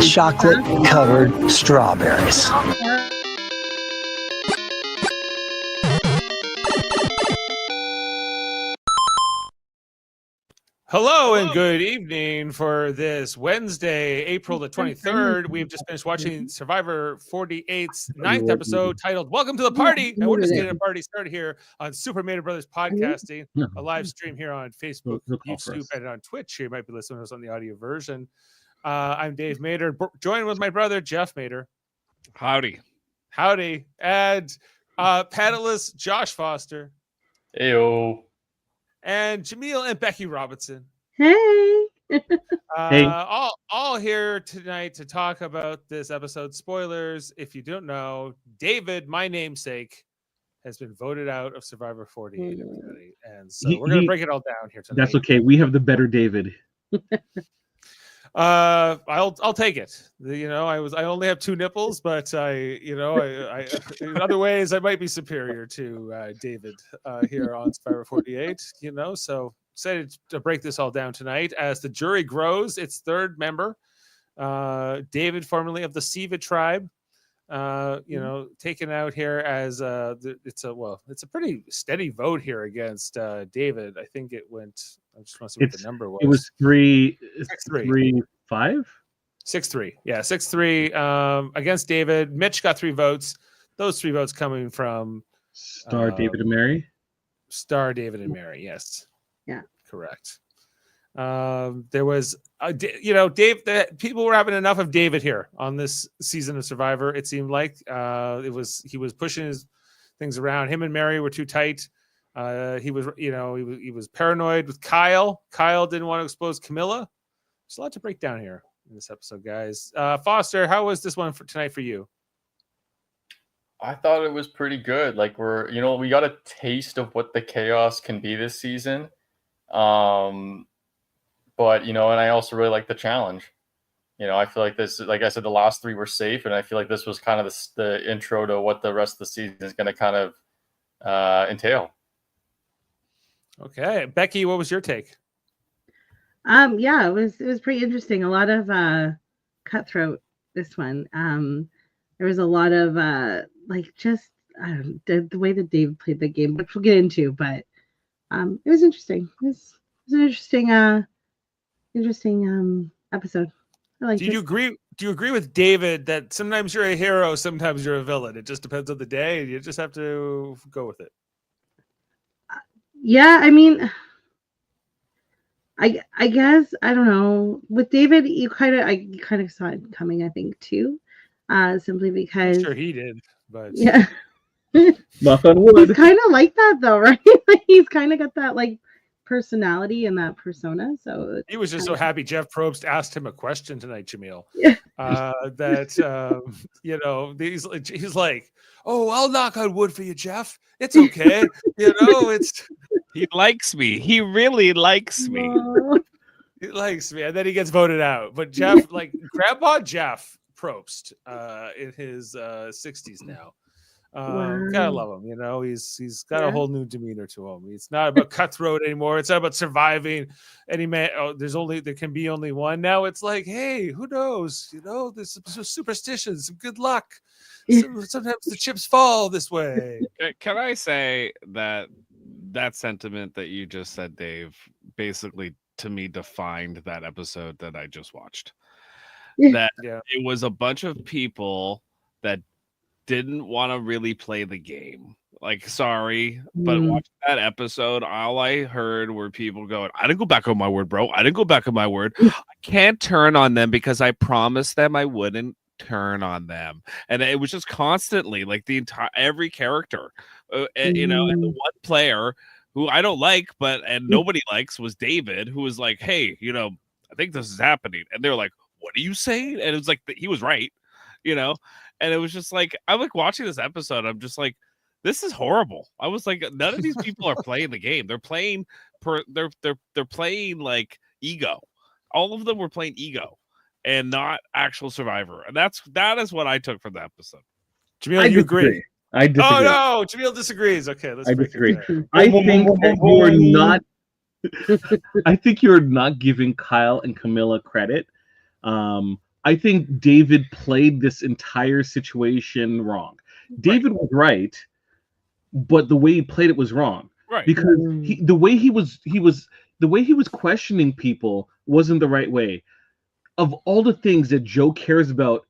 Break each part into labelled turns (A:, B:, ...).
A: chocolate-covered strawberries.
B: Hello and good evening for this Wednesday, April the 23rd. We've just finished watching Survivor 48's ninth episode titled Welcome to the Party. And we're just getting a party started here on Super Mario Brothers Podcasting, a live stream here on Facebook, YouTube, and on Twitch. You might be listening to us on the audio version. I'm Dave Mader, joined with my brother, Jeff Mader.
C: Howdy.
B: And panelist Josh Foster.
D: Heyo.
B: And Jaemeel and Becky Robinson.
E: Hey.
C: Hey.
B: All here tonight to talk about this episode. Spoilers, if you don't know, David, my namesake, has been voted out of Survivor 48. Everybody. And so we're going to break it all down here tonight.
C: That's okay. We have the better David.
B: I'll take it. I only have two nipples, but I in other ways I might be superior to David here on Survivor 48. So excited to break this all down tonight as the jury grows its third member, David, formerly of the Siva tribe. Taken out here as it's a pretty steady vote here against David. I think it went. I just want to see what the number was.
C: It was 3-5.
B: 6-3. Yeah, 6-3 against David. Mitch got 3 votes. Those 3 votes coming from
C: Star David and Mary.
B: Star David and Mary. Yes.
E: Yeah.
B: Correct. There was, Dave. People were having enough of David here on this season of Survivor. It seemed like he was pushing his things around. Him and Mary were too tight. He was paranoid with Kyle. Kyle didn't want to expose Camilla. There's a lot to break down here in this episode, guys. Foster, how was this one for tonight for you?
D: I thought it was pretty good. Like we got a taste of what the chaos can be this season. But, and I also really like the challenge. I feel like this, like I said, the last 3 were safe. And I feel like this was kind of the intro to what the rest of the season is going to kind of entail.
B: Okay. Becky, what was your take?
E: Yeah, it was pretty interesting. A lot of cutthroat this one. There was a lot of the way that Dave played the game, which we'll get into, but it was interesting. It was an interesting episode. I liked it.
B: Do you agree with David that sometimes you're a hero, sometimes you're a villain? It just depends on the day. You just have to go with it.
E: Yeah, I mean, I guess I don't know. With David, I kind of saw it coming. I think too, simply because
B: I'm sure he did, but
E: yeah,
C: Knock on wood.
E: He's kind of like that though, right? He's kind of got that personality and that persona. So
B: he was just so happy Jeff Probst asked him a question tonight, Jaemeel.
E: Yeah.
B: He's like, "Oh, I'll knock on wood for you, Jeff. It's okay."
C: He likes me. He really likes me.
B: He likes me, and then he gets voted out. But Jeff, Grandpa Jeff Probst, in his 60s now. Gotta love him. He's got a whole new demeanor to him. It's not about cutthroat anymore. It's not about surviving any man. There can be only one. Now it's like, hey, who knows? There's some superstitions, some good luck. Sometimes the chips fall this way.
C: Can I say that sentiment that you just said, Dave, basically to me defined that episode that I just watched. That it was a bunch of people that didn't want to really play the game. Sorry, but watching that episode, all I heard were people going, "I didn't go back on my word, bro. I didn't go back on my word. I can't turn on them because I promised them I wouldn't turn on them." And it was just constantly every character, and the one player who I don't like, and nobody likes was David, who was like, "Hey, I think this is happening," and they're like, "What are you saying?" And it was like he was right, and it was just like I'm watching this episode. I'm just like, this is horrible. I was like, none of these people are playing the game. They're playing they're playing ego. All of them were playing ego and not actual Survivor. And that is what I took from the episode.
B: Jaemeel, you agree?
C: I disagree.
B: Oh no, Jaemeel disagrees. Okay, let's
C: disagree. I think that you are not. I think you're not giving Kyle and Camilla credit
F: I think David played this entire situation wrong. David was right, but the way he played it was wrong.
C: Right.
F: Because the way he was questioning people wasn't the right way. Of all the things that Joe cares about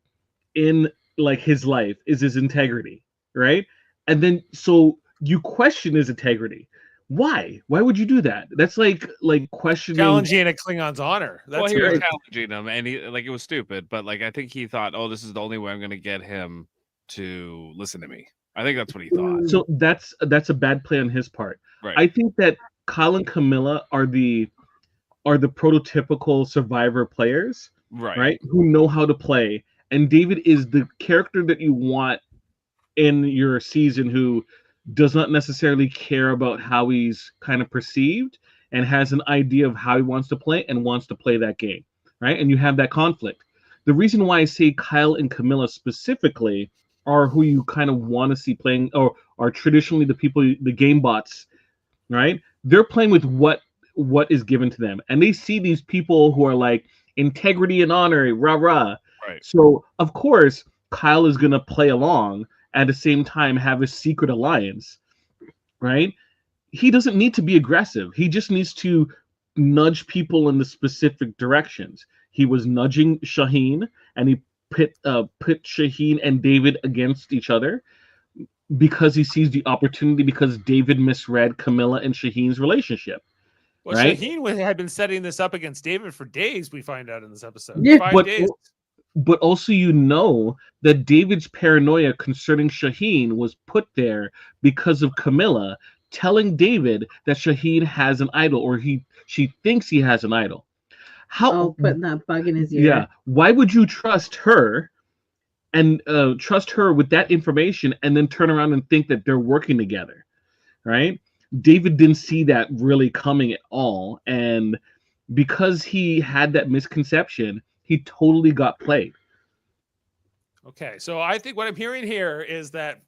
F: in like his life is his integrity, right? And then so you question his integrity. Why? Why would you do that? That's like questioning
B: challenging a Klingon's honor.
C: Well,
B: That's
C: he was
B: right.
C: challenging him, and he like it was stupid, but like I think he thought, oh, this is the only way I'm going to get him to listen to me. I think that's what he thought.
F: So that's a bad play on his part.
C: Right.
F: I think that Kyle and Camilla are the prototypical survivor players, right? Who know how to play. And David is the character that you want in your season who does not necessarily care about how he's kind of perceived and has an idea of how he wants to play and wants to play that game, right? And you have that conflict. The reason why I say Kyle and Camilla specifically are who you kind of want to see playing, or are traditionally the people, the game bots, right? They're playing with what is given to them, and they see these people who are like integrity and honor, rah rah.
C: Right.
F: So of course Kyle is gonna play along at the same time have a secret alliance, right? He doesn't need to be aggressive. He just needs to nudge people in the specific directions. He was nudging Shaheen, and he pit Shaheen and David against each other because he sees the opportunity, because David misread Camilla and Shaheen's relationship.
B: Well,
F: right?
B: Shaheen had been setting this up against David for days, we find out in this episode.
E: Yeah,
B: 5 days.
F: But also, you know that David's paranoia concerning Shaheen was put there because of Camilla telling David that Shaheen has an idol, or she thinks he has an idol. How
E: putting that bug in his ear.
F: Yeah. Why would you trust her and trust her with that information and then turn around and think that they're working together, right? David didn't see that really coming at all, and because he had that misconception, he totally got played.
B: Okay, so I think what I'm hearing here is that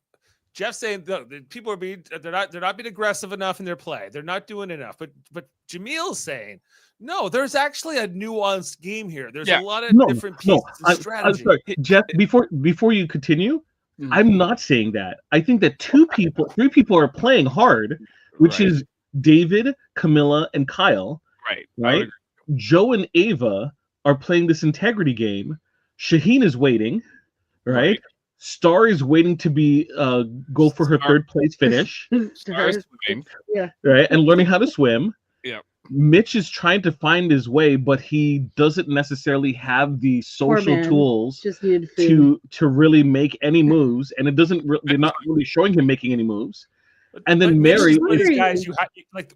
B: Jeff's saying the people are they're not being aggressive enough in their play. They're not doing enough. But Jaemeel's saying, no, there's actually a nuanced game here. There's a lot of different pieces of strategy.
F: I'm sorry. Jeff, before you continue, I'm not saying that. I think that three people are playing hard, which is David, Camilla, and Kyle. Right. Joe and Ava are playing this integrity game. Shaheen is waiting, right? Star is waiting to be go for her third place finish.
E: Yeah.
F: Right, and learning how to swim.
C: Yeah.
F: Mitch is trying to find his way, but he doesn't necessarily have the social tools to really make any moves, and they're not really showing him making any moves. And then Mary,
B: these guys,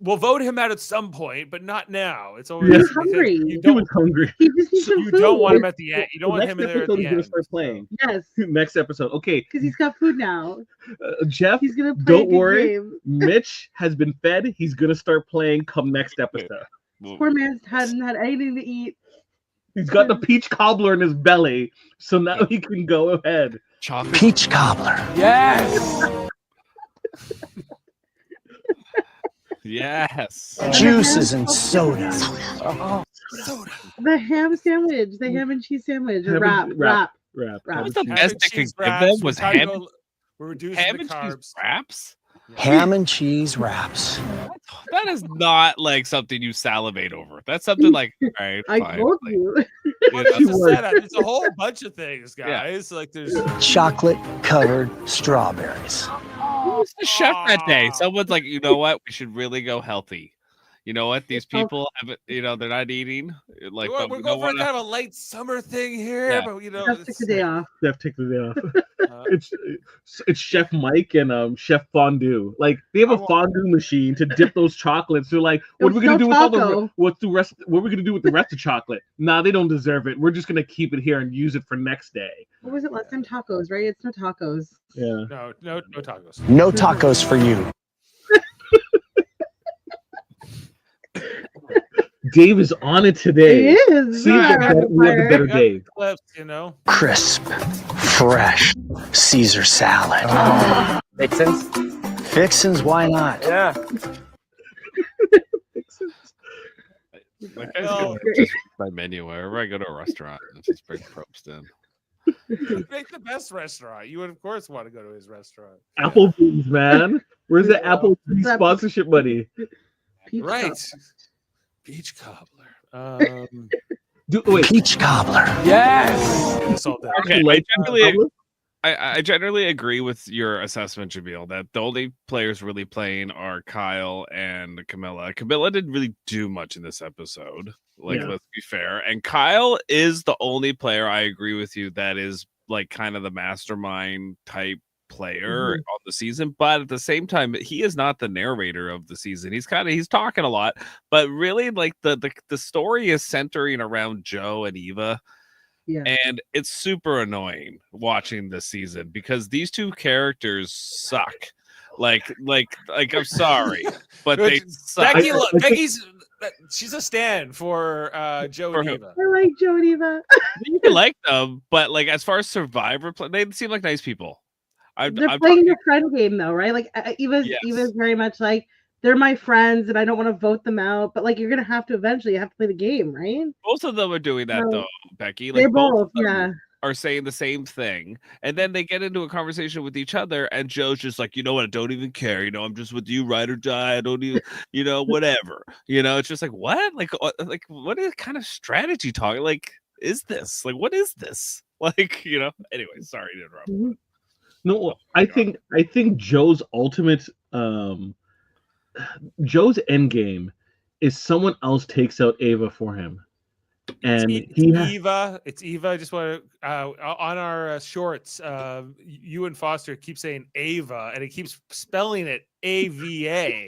B: we'll vote him out at some point, but not now. It's always
E: hungry.
F: He was hungry.
E: He just needs some
B: you
E: food.
B: don't want him at the end. You don't want him in there at the
F: he's gonna
B: end.
F: start playing.
E: Yes.
F: Next episode, okay.
E: Because he's got food now.
F: Jeff,
E: he's gonna play.
F: Don't worry. Game. Mitch has been fed. He's gonna start playing come next episode.
E: Poor man hadn't had anything to eat.
F: He's got the peach cobbler in his belly, so now he can go ahead.
A: Chocolate peach cobbler.
B: Yes.
C: Yes.
A: Juices and soda.
B: Soda.
E: The ham sandwich, the ham and cheese sandwich, wrap.
C: What's the best they could give them was ham.
B: We're reducing
C: ham
B: the
C: and
B: carbs.
C: cheese wraps.
A: Ham and cheese wraps.
C: That is not like something you salivate over. That's something like, all right,
E: I
C: fine.
E: told
C: like,
E: you.
B: There's a whole bunch of things, guys. Like there's
A: chocolate covered strawberries.
C: Who's the chef that day? Someone's like, you know what? We should really go healthy. You know what? These people haven't, they're not eating. Like,
B: we're going for kind of a late summer thing here, but
E: Jeff took the day off.
F: Jeff took the day off. It's Chef Mike and Chef Fondue. Like they have a fondue machine to dip those chocolates. They're like, what are we gonna do with all the what's the rest? What are we gonna do with the rest of chocolate? Nah, they don't deserve it. We're just gonna keep it here and use it for next day.
E: What was it last time? Tacos, right? It's no tacos.
F: Yeah.
B: No tacos.
A: No tacos for you.
F: Dave is on it today.
E: He is.
F: See, we have a better Dave.
B: Clips,
A: Crisp, fresh Caesar salad.
G: Fixins?
A: Fixins, why not?
G: Yeah.
C: Like, guys
B: Well,
C: can just read my menu wherever I go to a restaurant and just bring Probst in.
B: He'd make the best restaurant. You would, of course, want to go to his restaurant.
F: Applebee's, man. Where's the Applebee's sponsorship money?
B: Right. Peach cobbler.
F: Wait.
A: Peach cobbler.
B: Yes.
C: Okay, I generally agree with your assessment, Jaemeel, that the only players really playing are Kyle and Camilla. Camilla didn't really do much in this episode. Let's be fair. And Kyle is the only player, I agree with you, that is like kind of the mastermind type player on the season. But at the same time, he is not the narrator of the season. He's talking a lot, but really like the story is centering around Joe and Eva.
E: Yeah.
C: And it's super annoying watching this season because these two characters suck. Like I'm sorry, but they suck.
B: Becky's she's a stand for Joe and Eva.
E: I like Joe and Eva.
C: You can like them, but like as far as Survivor, they seem like nice people.
E: They're playing the friend game though, right? Like Eva's very much like they're my friends and I don't want to vote them out, but like you're gonna have to eventually have to play the game, right?
C: Both of them are doing that though, Becky.
E: They
C: Like
E: both
C: are saying the same thing, and then they get into a conversation with each other, and Joe's just like, you know what, I don't even care. You know, I'm just with you, ride or die. I don't even, whatever. It's just like what, like what is kind of strategy talk? Like, is this like what is this? Like, Anyway, sorry to interrupt.
F: No, I think Joe's ultimate Joe's end game is someone else takes out Ava for him. And
B: it's Eva. I just want to on our shorts, you and Foster keep saying Ava, and it keeps spelling it AVA.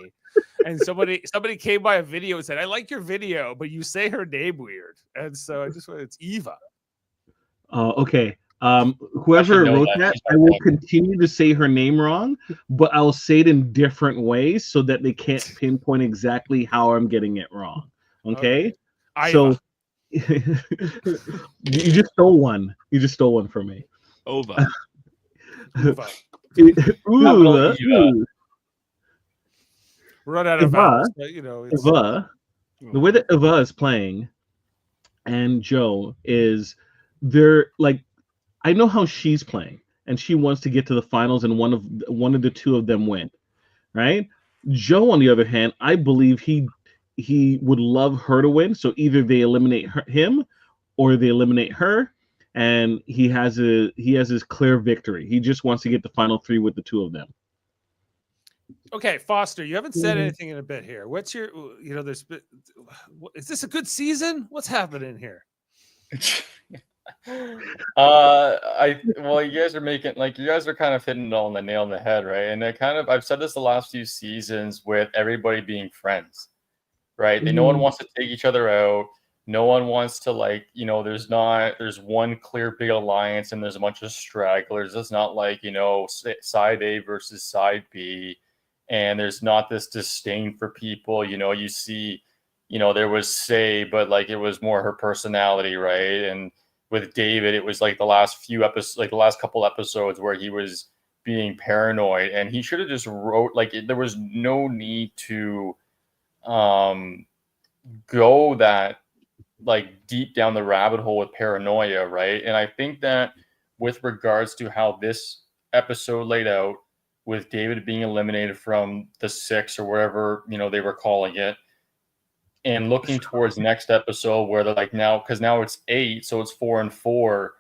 B: And somebody came by a video and said, "I like your video, but you say her name weird." And so I just want it's Eva.
F: Okay. Whoever wrote that, I will continue to say her name wrong, but I'll say it in different ways so that they can't pinpoint exactly how I'm getting it wrong. Okay. So you just stole one. You just stole one from me.
C: Ova.
B: Run out of vowels, but,
F: Eva. The way that Eva is playing and Joe is they're like, I know how she's playing, and she wants to get to the finals, and one of the two of them win, right? Joe, on the other hand, I believe he would love her to win, so either they eliminate him, or they eliminate her, and he has his clear victory. He just wants to get the final three with the two of them.
B: Okay, Foster, you haven't said anything in a bit here. What's your, is this a good season? What's happening here?
D: You guys are kind of hitting it all on the nail on the head, right? And I've said this the last few seasons with everybody being friends, right? No one wants to take each other out. No one wants to there's one clear big alliance and there's a bunch of stragglers. It's not like, side A versus side B. And there's not this disdain for people, you see, there was Say, but like, it was more her personality, right? And with David, it was like the last few episodes, like the last couple episodes where he was being paranoid, and he should have just wrote there was no need to go that like deep down the rabbit hole with paranoia, right? And I think that with regards to how this episode laid out, with David being eliminated from the 6 or wherever they were calling it, and looking towards next episode where they're like now it's 8, so it's 4 and 4.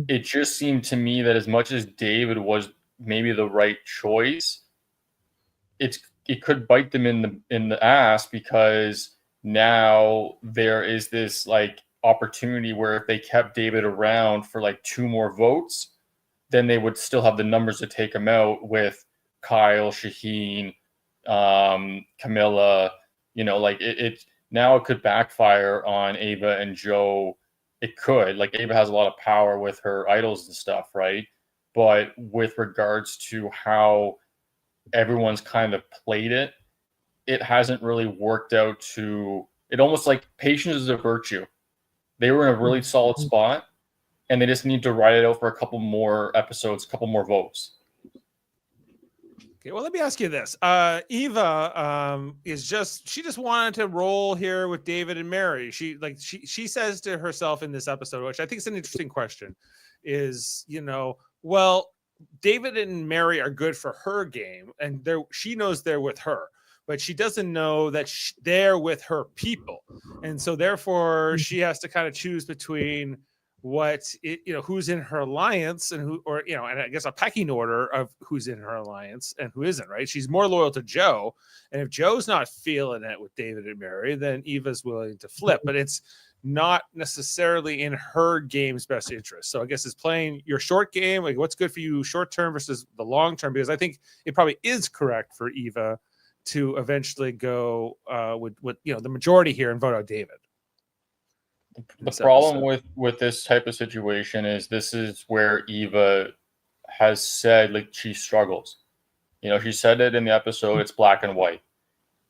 D: It just seemed to me that as much as David was maybe the right choice, it could bite them in the ass, because now there is this like opportunity where if they kept David around for like 2 more votes, then they would still have the numbers to take him out with Kyle, Shaheen, Camilla. Now it could backfire on Ava and Joe. It could. Like, Ava has a lot of power with her idols and stuff, right? But with regards to how everyone's kind of played it, it hasn't really worked out to... It almost like patience is a virtue. They were in a really solid spot, and they just need to ride it out for a couple more episodes, a couple more votes.
B: Okay, well, let me ask you this. Eva she just wanted to roll here with David and Mary. She says to herself in this episode, which I think is an interesting question, is, well, David and Mary are good for her game, and she knows they're with her, but she doesn't know that they're with her people. And so therefore she has to kind of choose between who's in her alliance and and I guess a pecking order of who's in her alliance and who isn't, right? She's more loyal to Joe. And if Joe's not feeling it with David and Mary, then Eva's willing to flip, but it's not necessarily in her game's best interest. So I guess it's playing your short game, like what's good for you short term versus the long term, because I think it probably is correct for Eva to eventually go with the majority here and vote out David.
D: The problem with this type of situation is this is where Eva has said, like, she struggles. She said it in the episode, it's black and white.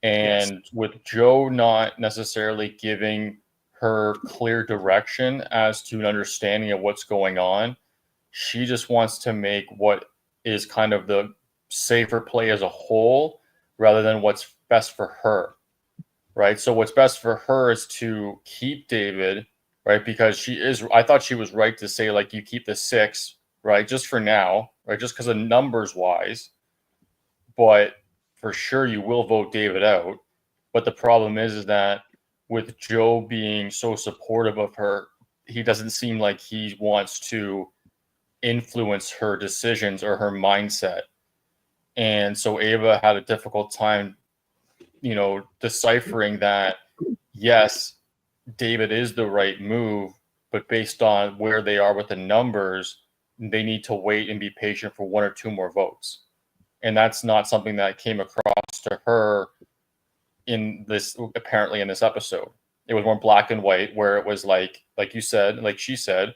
D: And with Joe not necessarily giving her clear direction as to an understanding of what's going on, she just wants to make what is kind of the safer play as a whole rather than what's best for her. Right. So what's best for her is to keep David, right? Because I thought she was right to say, like, you keep the 6, right? Just for now, right? Just because of numbers wise, but for sure you will vote David out. But the problem is that with Joe being so supportive of her, he doesn't seem like he wants to influence her decisions or her mindset. And so Ava had a difficult time deciphering that, yes, David is the right move, but based on where they are with the numbers, they need to wait and be patient for 1 or 2 more votes. And that's not something that came across to her apparently in this episode. It was more black and white, where it was like you said, like she said,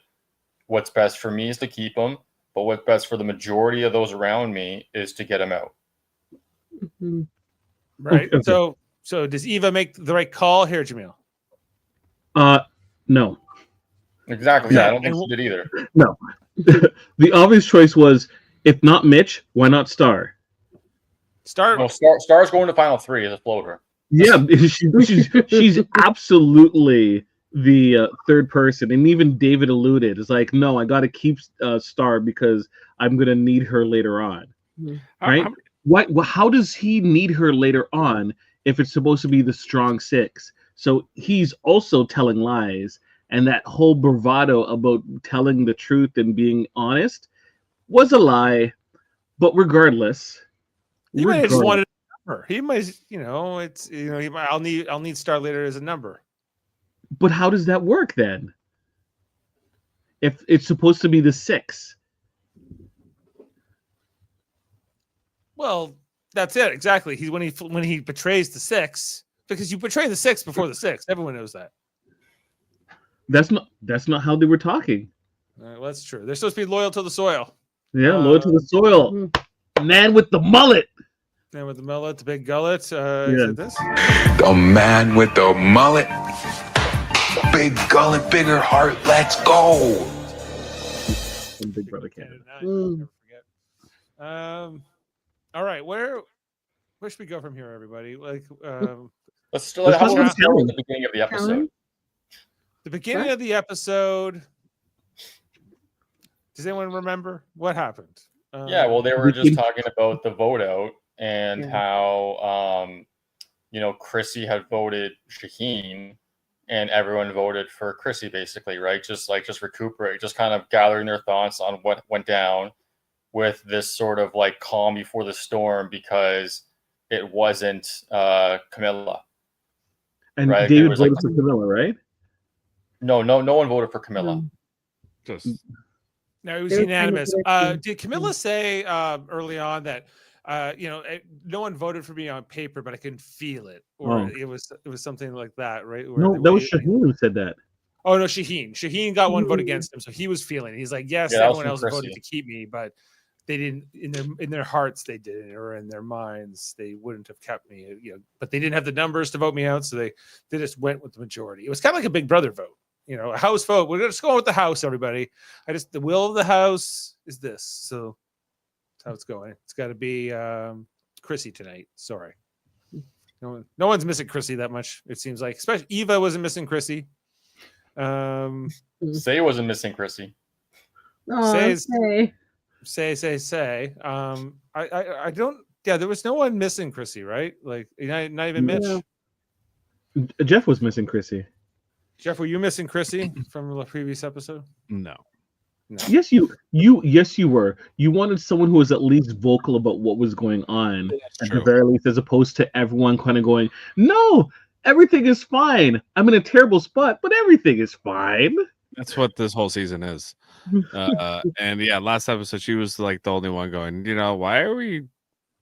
D: what's best for me is to keep him, but what's best for the majority of those around me is to get him out.
E: Mm-hmm.
B: Right. Okay. So does Eva make the right call here, Jaemeel?
F: No.
D: Exactly. Yeah, I don't think she did either.
F: No. The obvious choice was, if not Mitch, why not Star?
D: Star's going to final 3 as a floater.
F: Yeah, she's absolutely the third person, and even David alluded. It's like, no, I got to keep Star because I'm gonna need her later on, right? How does he need her later on if it's supposed to be the strong 6? So he's also telling lies, and that whole bravado about telling the truth and being honest was a lie. But regardless,
B: he might have just wanted a number. He might, I'll need Star later as a number.
F: But how does that work then? If it's supposed to be the 6?
B: Well, that's it exactly. He's when he betrays the 6, because you betray the 6 before the 6. Everyone knows that.
F: That's not how they were talking.
B: Well, that's true. They're supposed to be loyal to the soil.
F: Yeah, loyal to the soil. Man with the mullet.
B: Man with the mullet, the big gullet. Is it this?
G: The man with the mullet. Big gullet, bigger heart. Let's go.
F: Big Brother Canada.
B: Never forget. All right, where should we go from here, everybody?
D: Let's start at the beginning of the episode.
B: The beginning of the episode. Does anyone remember what happened?
D: They were just talking about the vote out and how Chrissy had voted Shaheen, and everyone voted for Chrissy, basically, right? Just recuperate, just kind of gathering their thoughts on what went down with this sort of like calm before the storm, because it wasn't Camilla.
F: And right? David voted for Camilla, right?
D: No one voted for Camilla.
B: No, it was unanimous. Did Camilla say early on that no one voted for me on paper, but I can feel it, or it was something like that, right?
F: No, that was Shaheen who said that.
B: Oh no, Shaheen got one vote against him, so he was feeling it. He's like, yes, everyone else voted to keep me, but they didn't in their hearts they didn't, or in their minds they wouldn't have kept me. But they didn't have the numbers to vote me out, so they just went with the majority. It was kind of like a Big Brother vote. A house vote. We're just going with the house, everybody. The will of the house is this. So that's how it's going. It's got to be Chrissy tonight. Sorry. No one's missing Chrissy that much, it seems like. Especially Eva wasn't missing Chrissy.
D: Say wasn't missing Chrissy.
E: Oh,
B: Say. I don't. Yeah, there was no one missing Chrissy, right? Like not even Mitch.
E: No.
F: Jeff was missing Chrissy.
B: Jeff, were you missing Chrissy from the previous episode?
C: No.
F: Yes, you were. You wanted someone who was at least vocal about what was going on, at the very least, as opposed to everyone kind of going, "No, everything is fine. I'm in a terrible spot, but everything is fine."
C: That's what this whole season is. And yeah, last episode she was like the only one going, why are we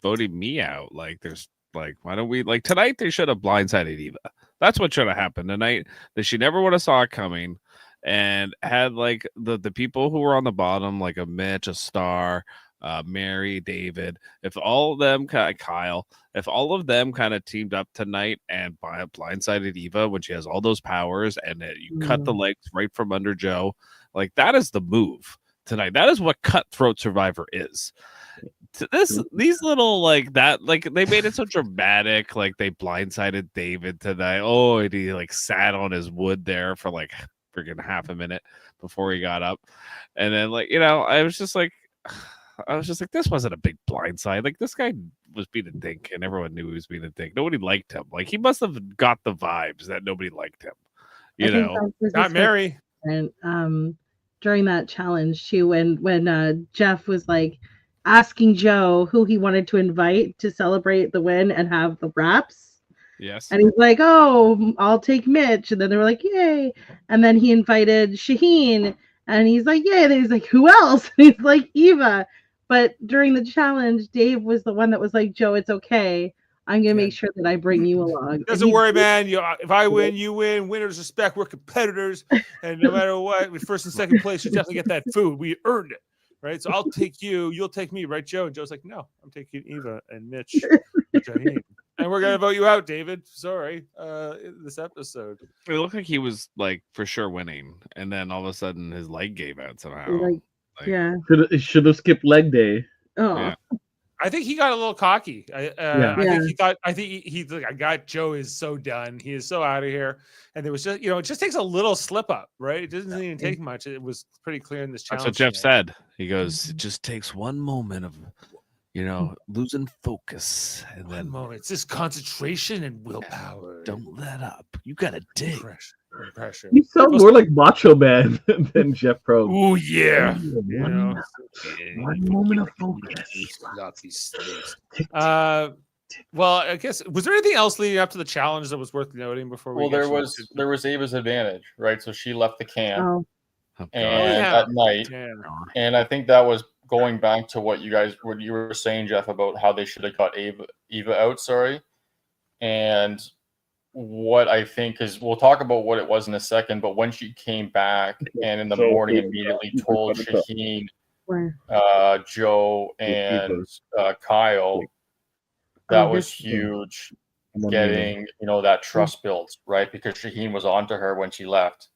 C: voting me out? Like, there's like, why don't we like tonight? They should have blindsided Eva. That's what should have happened tonight. That she never would have saw it coming. And had like the people who were on the bottom, like a Mitch, a Star, Mary, David, if all of them, Kyle, if all of them kind of teamed up tonight and blindsided Eva when she has all those powers, and you cut the legs right from under Joe, like that is the move tonight. That is what Cutthroat Survivor is. These little like that, like they made it so dramatic. Like they blindsided David tonight. Oh, and he like sat on his wood there for like freaking half a minute before he got up, and then like I was just like this wasn't a big blindside. Like this guy was being a dink, and everyone knew he was being a dink. Nobody liked him. Like he must have got the vibes that nobody liked him.
B: Not Mary.
E: And during that challenge too, when Jeff was like asking Joe who he wanted to invite to celebrate the win and have the wraps.
C: Yes.
E: And he's like, "Oh, I'll take Mitch." And then they were like, "Yay." And then he invited Shaheen. And he's like, "Yay." And then he's like, "Who else?" And he's like, "Eva." But during the challenge, Dave was the one that was like, "Joe, it's okay. I'm going to make sure that I bring you along."
B: Doesn't worry, man. If I win, you win. Winners respect. We're competitors. And no matter what, with first and second place, you definitely get that food. We earned it. Right? So I'll take you. You'll take me. Right, Joe? And Joe's like, "No, I'm taking Eva and Mitch. And we're gonna vote you out, David. Sorry, this episode."
C: It looked like he was like for sure winning, and then all of a sudden his leg gave out somehow.
E: Yeah,
F: should have skipped leg day.
E: Oh,
C: yeah.
B: I think he got a little cocky. I think he thought. I think he's like, "I got Joe is so done. He is so out of here." And there was just, it just takes a little slip up, right? It doesn't even take much. It was pretty clear in this challenge.
C: That's what Jeff said. He goes, "It just takes one moment of." Losing focus, and then
B: moment. It's just concentration and willpower.
C: Don't let up. You gotta dig.
B: Pressure.
F: You sound more like Macho Man than Jeff Pro.
B: Oh yeah.
F: One moment of focus.
B: Got these things. Well, I guess was there anything else leading up to the challenge that was worth noting before we?
D: Well, there was Ava's advantage, right? So she left the camp
E: Oh.
D: at night, and I think that was going back to what you were saying, Jeff, about how they should have got Eva out. Sorry, and what I think is we'll talk about what it was in a second. But when she came back and in the morning immediately told Shaheen, Joe, and Kyle, that was huge. Getting that trust built, right? Because Shaheen was onto her when she left.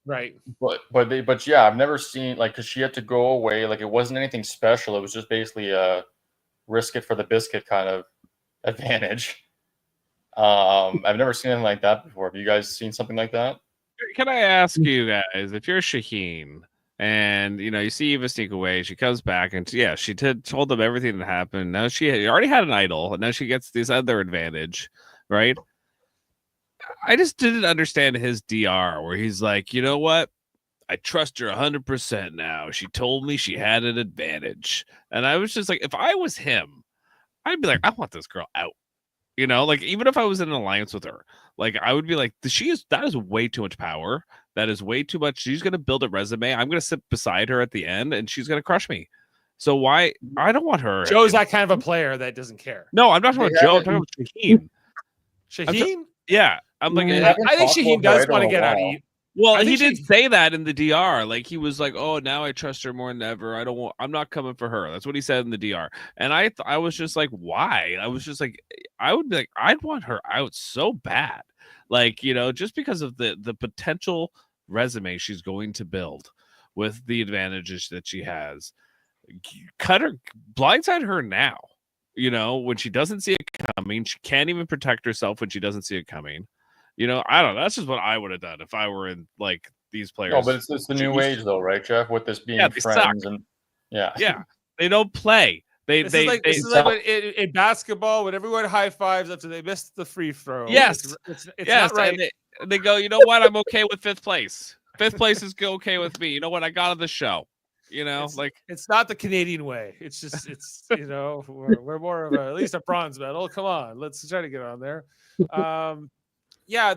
B: Right.
D: But yeah, I've never seen because she had to go away. Like it wasn't anything special. It was just basically a risk it for the biscuit kind of advantage. I've never seen anything like that before. Have you guys seen something like that?
C: Can I ask you guys, if you're Shaheen and you see Eva sneak away, she comes back and she told them everything that happened. Now she already had an idol, and now she gets this other advantage, right? I just didn't understand his DR where he's like, "You know what? I trust her 100% now. She told me she had an advantage." And I was just like, if I was him, I'd be like, "I want this girl out." Even if I was in an alliance with her, like I would be like, that is way too much power. That is way too much. She's going to build a resume. I'm going to sit beside her at the end and she's going to crush me. So why? I don't want her.
B: Joe's that kind of a player that doesn't care.
C: No, I'm not talking about Joe. I'm talking about Shaheen.
B: Shaheen?
C: Yeah. I'm like,
B: I think Shaheen does want to get out of you.
C: Well, he did say that in the DR. Like he was like, "Oh, now I trust her more than ever. I'm not coming for her." That's what he said in the DR. And I was just like, why? I was just like, I would be like, I'd want her out so bad. Like, just because of the potential resume she's going to build with the advantages that she has. cut her, blindside her now. You know, when she doesn't see it coming, she can't even protect herself when she doesn't see it coming. You know, I don't know. That's just what I would have done if I were in like these players.
D: No, but it's the new age though, right, Jeff? With this being
C: they
D: friends
C: suck.
D: and yeah,
C: they don't play.
B: This is like when in basketball when everyone high fives after they missed the free throw.
C: Yes,
B: it's not right.
C: And they go, you know what? I'm okay with 5th place. 5th place is okay with me. You know what? I got on the show. You know,
B: it's not the Canadian way. It's just you know we're more of at least a bronze medal. Come on, let's try to get on there. Yeah,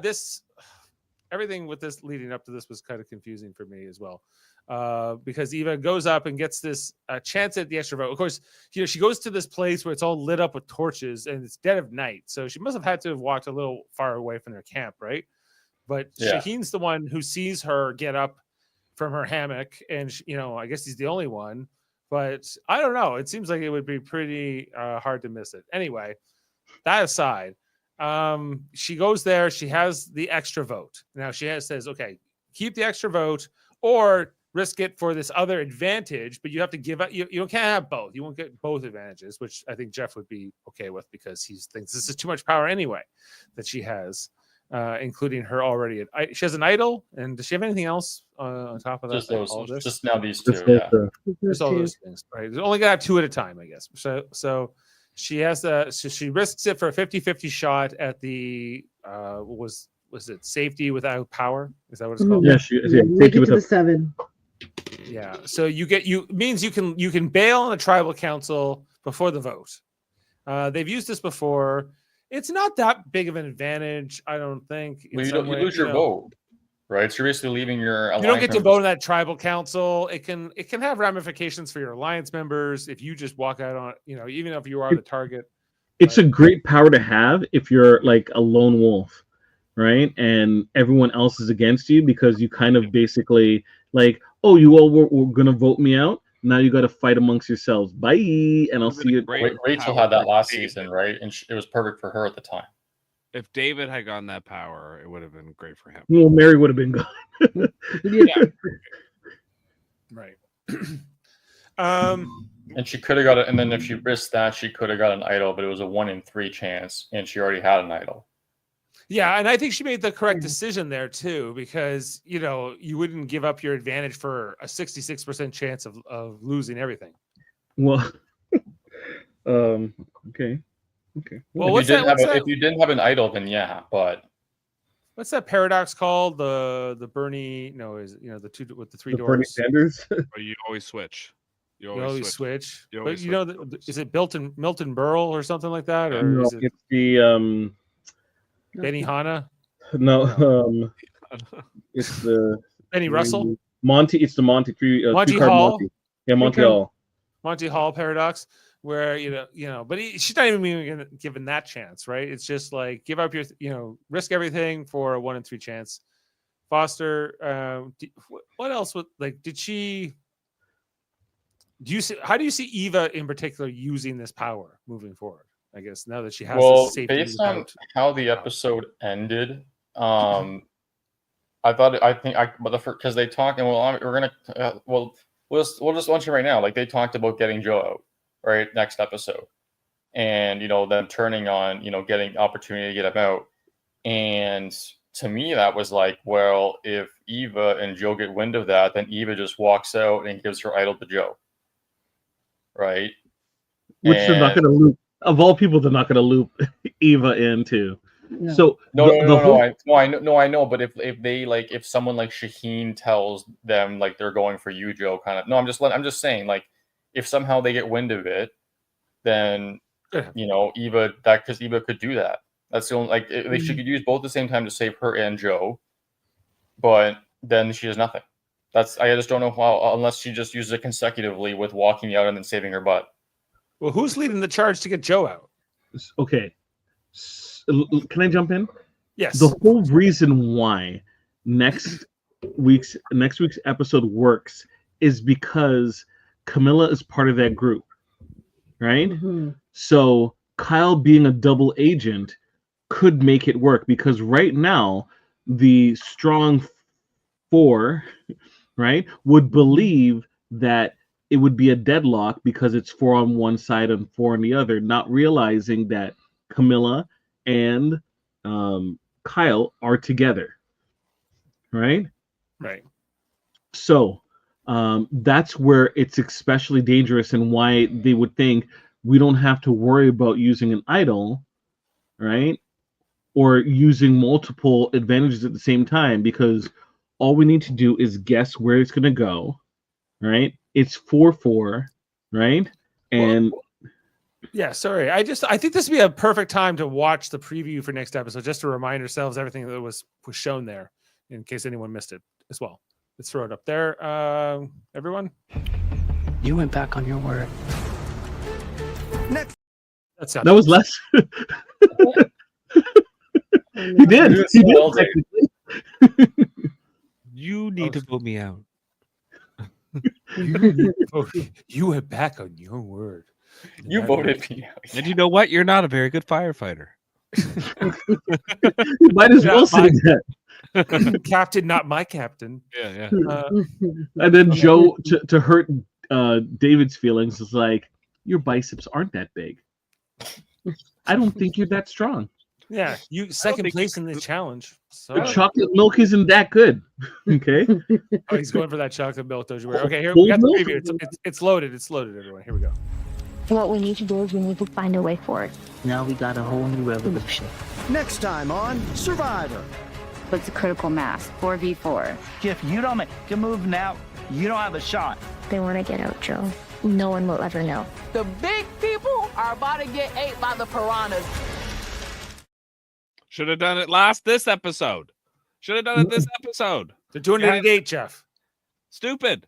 B: everything with this leading up to this was kind of confusing for me as well. Because Eva goes up and gets this chance at the extra vote. Of course, you know, she goes to this place where it's all lit up with torches and it's dead of night. So she must have had to have walked a little far away from their camp, right? But Shaheen's the one who sees her get up from her hammock, and you know, I guess he's the only one. But I don't know. It seems like it would be pretty hard to miss it. Anyway, that aside, she goes there. She has the extra vote. Now she says, okay, keep the extra vote or risk it for this other advantage, but you have to give up. You can't have both. You won't get both advantages, which I think Jeff would be okay with because he thinks this is too much power anyway that she has, including her already. She has an idol, and does she have anything else on top of that?
D: Just those. Just now these two.
B: Just all those things. Right. They're only gonna have 2 at a time, I guess. So she has so she risks it for a 50-50 shot at the was it safety without power? Is that what it's called?
F: Yeah,
E: safety with the 7.
B: Yeah, so you can bail on a tribal council before the vote. They've used this before. It's not that big of an advantage, I don't think.
D: Well, you lose your vote, right? So you're basically leaving your alliance.
B: You don't get to vote in that tribal council. It can have ramifications for your alliance members if you just walk out on, you know, even if you are the target.
F: It's a great power to have if you're like a lone wolf, right? And everyone else is against you because you kind of basically like, oh, you all were going to vote me out. Now you got to fight amongst yourselves. Bye. And I'll see you.
D: Rachel had that last season, right? And it was perfect for her at the time.
C: If David had gotten that power, it would have been great for him.
F: Well, Mary would have been gone.
B: Yeah. Right.
D: And she could have got it. And then if she risked that, she could have got an idol, but it was a 1 in 3 chance. And she already had an idol.
B: Yeah, and I think she made the correct decision there too, because you know you wouldn't give up your advantage for a 66% chance of losing everything.
F: Well, okay.
B: Well,
D: if you didn't have an idol, then yeah, but
B: what's that paradox called? The Bernie? No, is the 2 with the 3 doors?
F: Bernie Sanders.
C: You always switch.
B: You always switch. But you know, is it Milton Berle or something like that, or
F: no,
B: is it
F: it's the
B: Benny Hanna?
F: No, it's the
B: Benny Russell.
F: Monty. It's the Monty
B: Monty Hall.
F: Monty. Yeah, Monty Hall.
B: Monty Hall paradox, where but she's not even given that chance, right? It's just like give up your, risk everything for a 1 in 3 chance. Foster, what else would did she? How do you see Eva in particular using this power moving forward? I guess now that she has this safety
D: based on how the episode ended, because they talked, and we'll just launch it right now. Like they talked about getting Joe out, right, next episode, and them turning on, getting opportunity to get him out, and to me that was like, well, if Eva and Joe get wind of that, then Eva just walks out and gives her idol to Joe, right?
F: Which they're not going to loop. Of all people, they're not going to loop Eva into.
E: Yeah.
F: So
D: I know. But if someone like Shaheen tells them like they're going for you, Joe, kind of. No, I'm just saying like if somehow they get wind of it, then Eva because Eva could do that. That's the only she could use both at the same time to save her and Joe, but then she has nothing. I just don't know how unless she just uses it consecutively with walking out and then saving her butt.
B: Well, who's leading the charge to get Joe out?
F: Okay. Can I jump in?
B: Yes.
F: The whole reason why next week's episode works is because Camilla is part of that group, right?
E: Mm-hmm.
F: So Kyle being a double agent could make it work because right now the strong 4, right, would believe that it would be a deadlock because it's 4 on one side and 4 on the other, not realizing that Camilla and Kyle are together, right?
B: Right.
F: So that's where it's especially dangerous, and why they would think we don't have to worry about using an idol, right? Or using multiple advantages at the same time, because all we need to do is guess where it's going to go, right? It's 4-4, right? And
B: yeah, sorry. I think this would be a perfect time to watch the preview for next episode, just to remind ourselves everything that was shown there, in case anyone missed it as well. Let's throw it up there, everyone.
A: You went back on your word.
F: that was less. He did. He did.
C: You need to vote me out.
B: You went back on your word.
D: You voted me out.
C: And you know what? You're not a very good firefighter.
F: You might as well say that.
B: Captain, not my captain.
C: Yeah.
F: And then Joe, to hurt David's feelings, is like, your biceps aren't that big. I don't think you're that strong.
B: Yeah, you second place in the challenge. So
F: The chocolate milk isn't that good. Okay.
B: oh, he's going for that chocolate milk. Okay, here we got the preview. It's loaded. It's loaded, everyone. Here we go.
H: What we need to do is we need to find a way for it.
A: Now we got a whole new revolution.
I: Next time on Survivor.
J: What's a critical mass? 4v4.
K: If you don't make a move now, you don't have a shot.
H: They want to get out, Joe. No one will ever know.
L: The big people are about to get ate by the piranhas.
C: Should have done it this episode. Should have done it this episode.
B: They're doing it at 8, Jeff.
C: Stupid.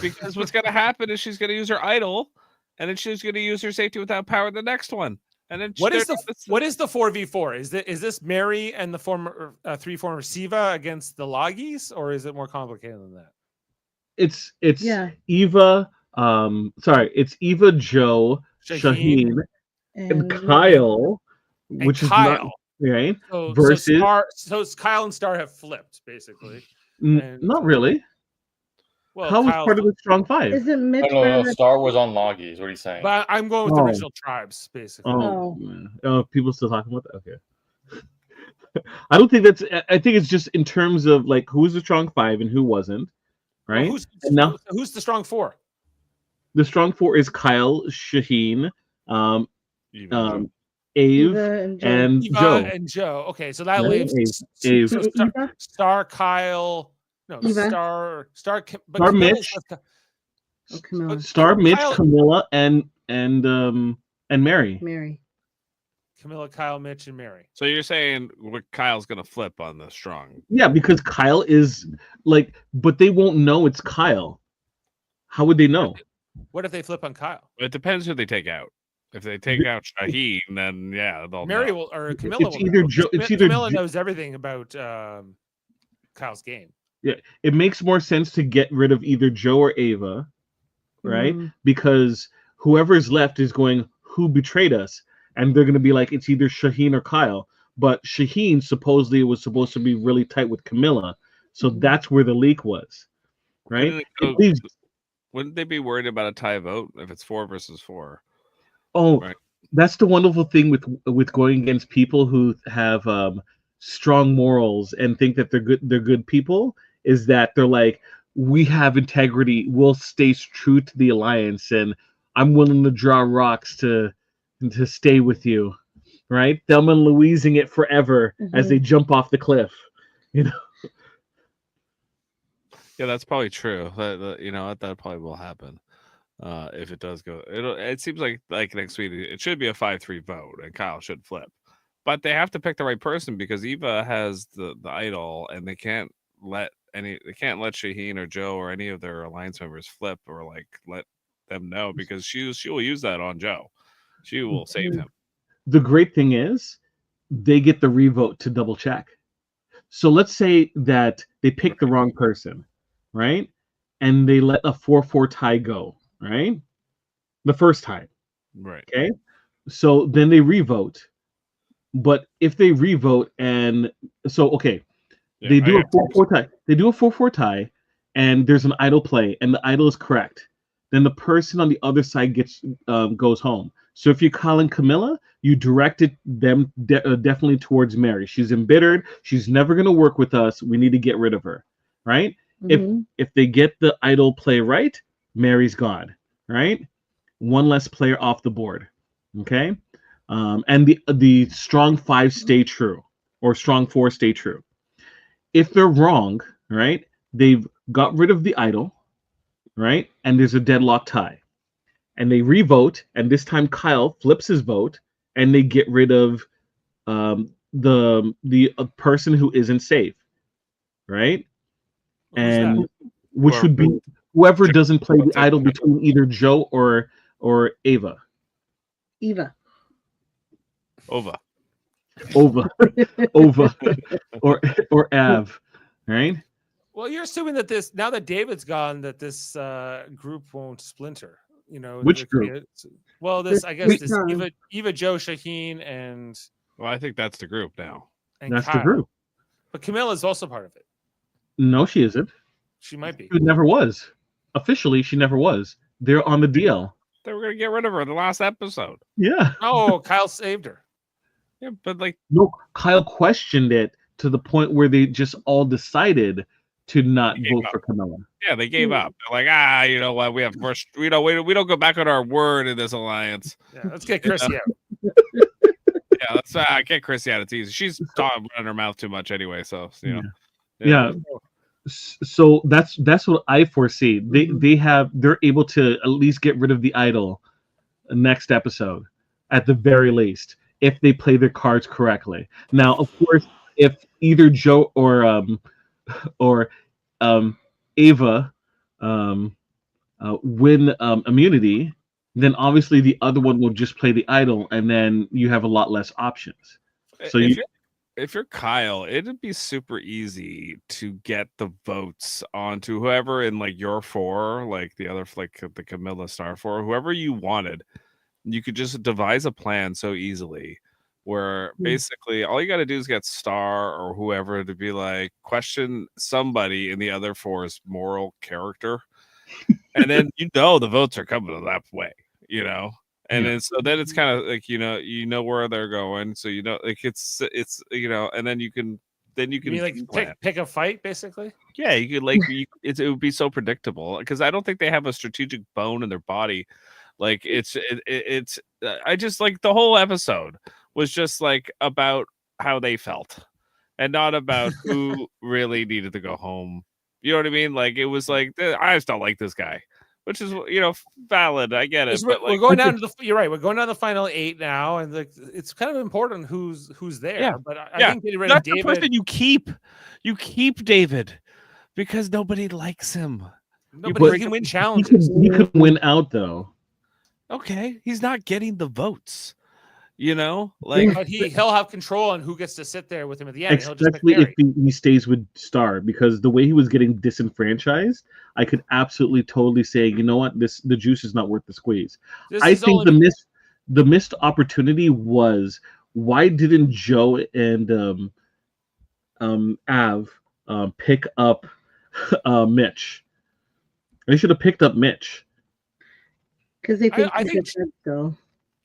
C: Because what's going to happen is she's going to use her idol, and then she's going to use her safety without power the next one. And then
B: what is the 4v4? Is this Mary and the former 3 former Siva against the Loggies, or is it more complicated than that?
F: It's Eva. It's Eva, Joe, Shaheen, and Kyle, which is not right. Versus
B: so Kyle and Star have flipped basically.
F: Not really.
B: Well,
F: how was part of the strong 5?
E: Isn't Mitch?
D: No, Star was on Loggies. What are you saying?
B: But I'm going with the original tribes, basically.
F: Oh, people still talking about that? Okay. I don't think that's. I think it's just in terms of like who's the strong 5 and who wasn't, right?
B: Well, who's the strong 4?
F: The strong 4 is Kyle, Shaheen, Ave, and Joe.
B: And Joe. Okay, so that leaves Star, Kyle. No,
E: Eva.
B: Star,
F: Mitch, Star, Mitch, Camilla, and Mary.
B: Camilla, Kyle, Mitch, and Mary.
C: So you're saying Kyle's gonna flip on the strong?
F: Yeah, because Kyle is like, but they won't know it's Kyle. How would they know?
B: What if they flip on Kyle?
C: It depends who they take out. If they take out Shaheen, then yeah, they'll
B: Mary
C: know.
B: will, or Camilla
F: it's
B: will.
F: Either
B: know.
F: Joe. It's either
B: Camilla knows everything about Kyle's game.
F: Yeah, it makes more sense to get rid of either Joe or Ava, right? Because whoever's left is going, who betrayed us? And they're going to be like, it's either Shaheen or Kyle. But Shaheen supposedly was supposed to be really tight with Camilla. So that's where the leak was, right?
C: Wouldn't they be worried about a tie vote if it's 4 versus 4?
F: Oh,
C: right.
F: That's the wonderful thing with going against people who have strong morals and think that they're good people, is that they're like, we have integrity, we'll stay true to the alliance, and I'm willing to draw rocks to stay with you, right? Thelma and Louising it forever as they jump off the cliff, you know.
C: Yeah, that's probably true. That probably will happen if it does go. It seems like next week it should be a 5-3 vote, and Kyle should flip. But they have to pick the right person because Eva has the idol, and they can't let Shaheen or Joe or any of their alliance members flip or like let them know, because she will use that on Joe. She will save him.
F: The great thing is they get the revote to double check. So let's say that they pick the wrong person, right? And they let a 4-4 tie go, right? The first time.
C: Right.
F: Okay. So then they revote. But if they revote they do a 4-4 tie. They do a 4-4 tie, and there's an idol play, and the idol is correct. then the person on the other side goes home. So if you're calling Camilla, you directed them definitely towards Mary. She's embittered. She's never going to work with us. We need to get rid of her, right? If they get the idol play right, Mary's gone, right? One less player off the board, okay? And the strong 5 stay true, or strong 4 stay true. If they're wrong, right, they've got rid of the idol, right, and there's a deadlock tie, and they revote, and this time Kyle flips his vote, and they get rid of the person who isn't safe, right? And which would be whoever doesn't play the idol between either Joe or Ava.
C: Ova.
F: or Av, right?
B: Well, you're assuming that now that David's gone, that this group won't splinter.
F: Which group?
B: Well, I guess this Eva, Joe, Shaheen, and
C: I think that's the group now.
F: That's
B: Kyle.
F: the group.
B: But Camilla is also part of it.
F: No, she isn't.
B: She might be.
F: She never was. Officially, she never was. They're on the DL.
C: They were gonna get rid of her in the last episode.
F: Yeah.
B: Oh, Kyle saved her.
C: Yeah, but
F: no, Kyle questioned it to the point where they just all decided to not vote for Camilla.
C: Yeah, they gave up. They're like, you know what? We don't go back on our word in this alliance.
B: Yeah, let's get Chrissy out.
C: Yeah, let's get Chrissy out. It's easy. She's running her mouth too much anyway. So
F: Yeah. So that's what I foresee. They're able to at least get rid of the idol next episode, at the very least, if they play their cards correctly. Now, of course, if either Joe or Ava win immunity, then obviously the other one will just play the idol, and then you have a lot less options. So
C: if you're Kyle, it'd be super easy to get the votes onto whoever in your 4, the other, the Camilla Star 4, whoever you wanted. You could just devise a plan so easily where basically all you got to do is get Star or whoever to be question somebody in the other 4's moral character. And then the votes are coming that way, and then it's kind of where they're going, so it's and then you can
B: pick a fight, basically.
C: Yeah, you could it would be so predictable because I don't think they have a strategic bone in their body. It's I just the whole episode was just about how they felt and not about who really needed to go home. You know what I mean? It was I just don't like this guy, which is valid. I get it. But
B: we're going down to you're right. We're going down to the final 8 now, and it's kind of important who's there.
C: Yeah.
B: But I think
C: that's
B: David,
C: the person you keep. You keep David because nobody likes him.
B: Nobody can win challenges.
F: He could win out though.
C: Okay, he's not getting the votes.
B: But he'll have control on who gets to sit there with him at the end.
F: Especially if he stays with Star, because the way he was getting disenfranchised, I could absolutely totally say, you know what, the juice is not worth the squeeze. I think the missed opportunity was, why didn't Joe and Av pick up Mitch? They should have picked up Mitch.
E: Because they think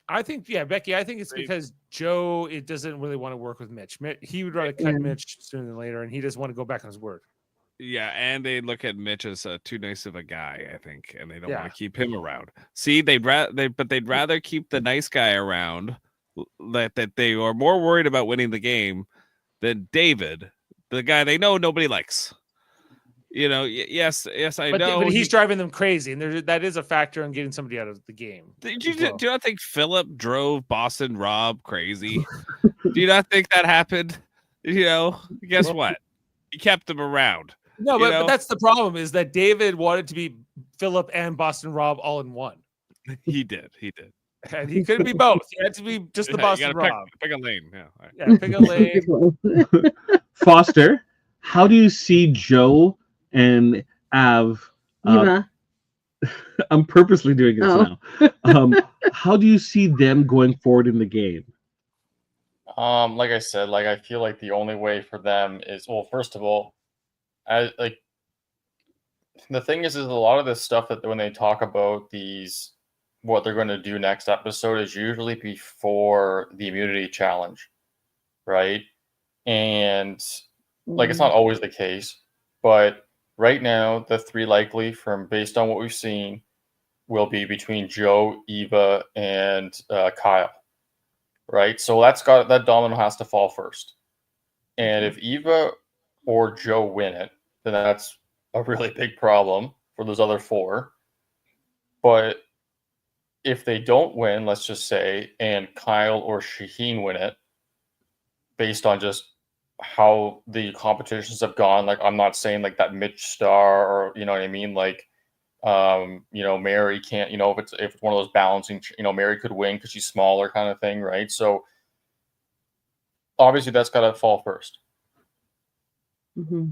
B: I think, Becky, I think it's because Joe doesn't really want to work with Mitch. He would rather cut Mitch sooner than later, and he doesn't want to go back on his word.
C: Yeah, and they look at Mitch as too nice of a guy, I think, and they don't want to keep him around. See, they'd rather keep the nice guy around. That they are more worried about winning the game than David, the guy they know nobody likes. Yes, I know.
B: But he's driving them crazy, and that is a factor in getting somebody out of the game.
C: Do you not think Philip drove Boston Rob crazy? Do you not think that happened? Guess what? He kept him around.
B: No, but that's the problem, is that David wanted to be Philip and Boston Rob all in one.
C: He did.
B: And he couldn't be both. He had to be just the Boston Rob.
C: Pick a lane. Yeah. Right.
B: Yeah, pick a lane.
F: Foster, how do you see Joe and Av? I'm purposely doing this now. How do you see them going forward in the game?
D: Like I said, I feel the only way for them is, well, first of all, the thing is a lot of this stuff that when they talk about these, what they're going to do next episode is usually before the immunity challenge, right? And like it's not always the case, but right now the three likely from based on what we've seen will be between Joe, Eva, and Kyle, right? So that domino has to fall first. And if Eva or Joe win it, then that's a really big problem for those other four. But if they don't win, let's just say, and Kyle or Shaheen win it, based on just how the competitions have gone, like I'm not saying like that Mitch Star or you know what I mean, like Mary can't, if it's one of those balancing, Mary could win because she's smaller kind of thing, right? So obviously that's got to fall first.
E: Mm-hmm.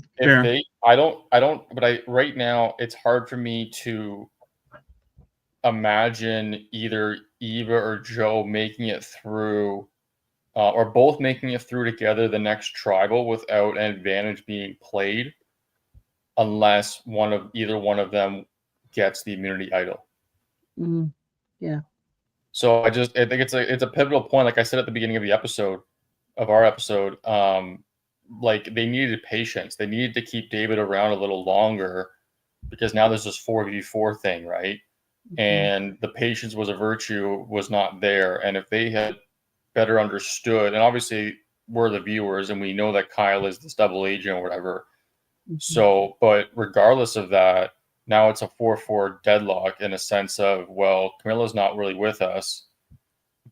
D: Right now it's hard for me to imagine either Eva or Joe making it through, or both making it through together the next tribal without an advantage being played, unless either one of them gets the immunity idol.
E: Mm-hmm. Yeah.
D: So I think it's a pivotal point. Like I said at the beginning of our episode, like they needed patience. They needed to keep David around a little longer because now there's this 4v4 thing, right? Mm-hmm. And the patience was a virtue was not there. And if they had better understood, and obviously we're the viewers and we know that Kyle is this double agent or whatever. Mm-hmm. So, but regardless of that, now it's a 4-4 deadlock in a sense of, well, Camilla's not really with us.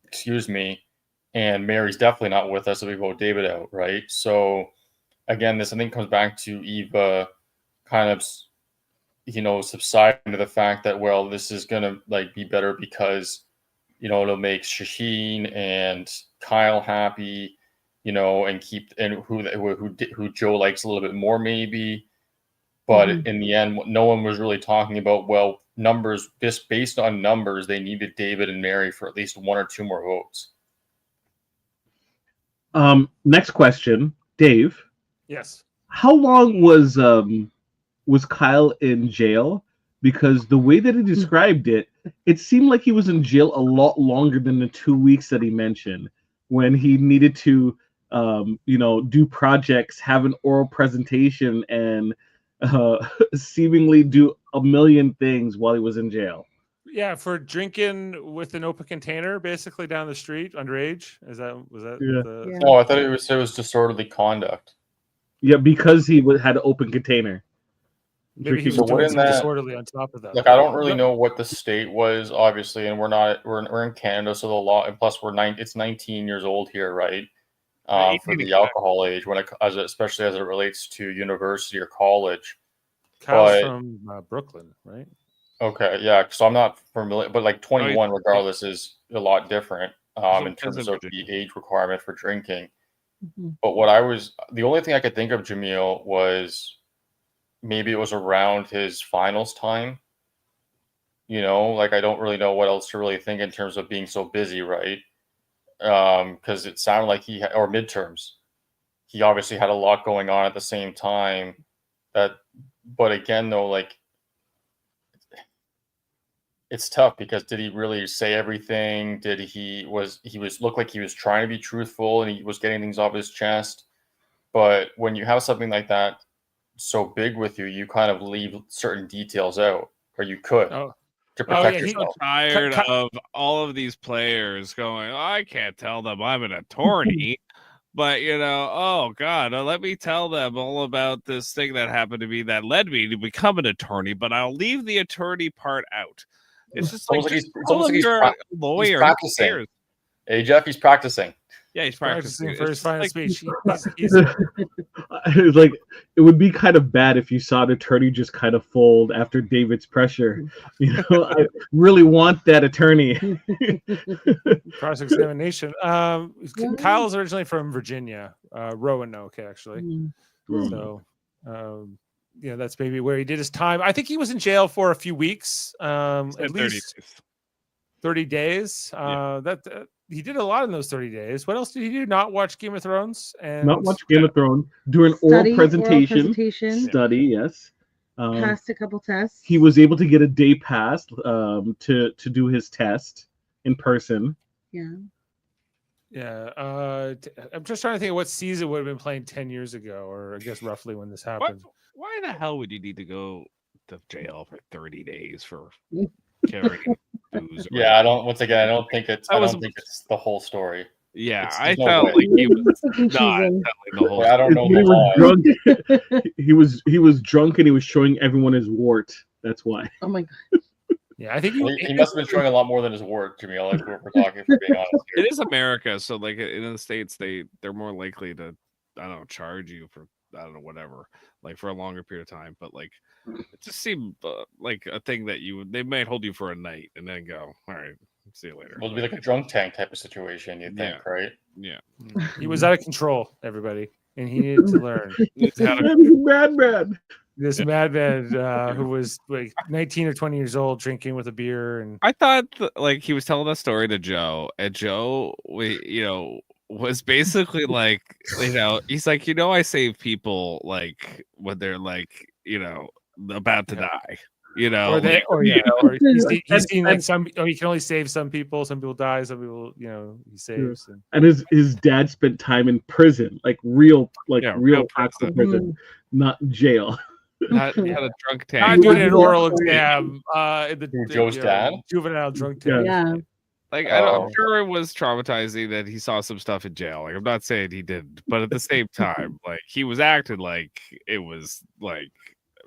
D: Excuse me. And Mary's definitely not with us if we vote David out, right? So again, this I think comes back to Eva kind of, subsiding to the fact that, well, this is gonna like be better because, it'll make Shaheen and Kyle happy, and who Joe likes a little bit more maybe. But in the end, no one was really talking about, well, numbers, just based on numbers, they needed David and Mary for at least one or two more votes.
F: Next question, Dave.
B: Yes.
F: How long was Kyle in jail? Because the way that he described it, it seemed like he was in jail a lot longer than the 2 weeks that he mentioned when he needed to, do projects, have an oral presentation, and seemingly do a million things while he was in jail.
B: Yeah, for drinking with an open container, basically down the street, underage. Was that?
F: Yeah.
D: Oh, I thought it was disorderly conduct.
F: Yeah, because he had an open container.
B: Maybe he was doing some disorderly on top of that.
D: Like I don't really know what the state was, obviously, and we're in Canada, so the law, and plus it's 19 years old here, right? For the alcohol age, especially as it relates to university or college.
B: Kyle's from Brooklyn, right?
D: Okay, yeah. So I'm not familiar, but like 21, regardless, is a lot different in terms of the age requirement for drinking. Mm-hmm. But the only thing I could think of, Jaemeel, was maybe it was around his finals time. Like I don't really know what else to really think in terms of being so busy, right? Because it sounded like or midterms. He obviously had a lot going on at the same time. But again, though, like it's tough because did he really say everything? Did he look like he was trying to be truthful and he was getting things off his chest? But when you have something like that so big with you, you kind of leave certain details out, or you could to protect yourself.
C: Tired of all of these players going, I can't tell them I'm an attorney, but oh God, let me tell them all about this thing that happened to me that led me to become an attorney, but I'll leave the attorney part out. It's just like
D: he's
C: a lawyer.
D: He's practicing. Hey Jeff, he's practicing.
C: Yeah, he's practicing
B: for his final speech.
F: It's like it would be kind of bad if you saw an attorney just kind of fold after David's pressure. I really want that attorney.
B: Cross-examination. Kyle's originally from Virginia, Roanoke, actually. So, that's maybe where he did his time. I think he was in jail for a few weeks, at least 30 days. He did a lot in those 30 days. What else did he do? Not watch Game of Thrones?
F: Not watch Game of Thrones. Do an oral presentation. Study, yes.
E: Passed a couple tests.
F: He was able to get a day pass to do his test in person.
E: Yeah.
B: Yeah. I'm just trying to think of what season would have been playing 10 years ago, or I guess roughly when this happened.
C: Why the hell would you need to go to jail for 30 days for carrying booze?
D: Yeah, I don't. Once again, I don't think it's the whole story.
C: Yeah,
D: There's no
C: felt
D: way.
C: like he was not telling the whole.
D: I don't know
F: When he
D: the
F: was drunk, he was drunk and he was showing everyone his wart. That's why.
E: Oh my god.
B: Yeah, I think
D: he must have been showing a lot more than his word, Jaemeel. If we're talking, for being honest. Here.
C: It is America, so like in the States, they're more likely to, I don't know, charge you for, I don't know, whatever, like for a longer period of time. But like, it just seemed like a thing that they might hold you for a night and then go, all right, see you later.
D: Well, it'd be like a drunk tank type of situation, you think, right?
C: Yeah.
B: He was out of control, everybody, and he needed to learn.
F: Madman.
B: This madman who was like 19 or 20 years old, drinking with a beer, and
C: I thought like he was telling a story to Joe, and Joe, was basically like, he's like, I save people like when they're like, about to die. Or he's seen like he can only save some people die, some people, he saves.
F: And his dad spent time in prison, like real prison, not jail.
C: Had a drunk tank.
B: Not doing an oral exam in
D: Joe's dad?
B: Juvenile drunk tank.
E: Yeah.
C: Like I'm sure it was traumatizing that he saw some stuff in jail. Like I'm not saying he didn't, but at the same time, like he was acting like it was like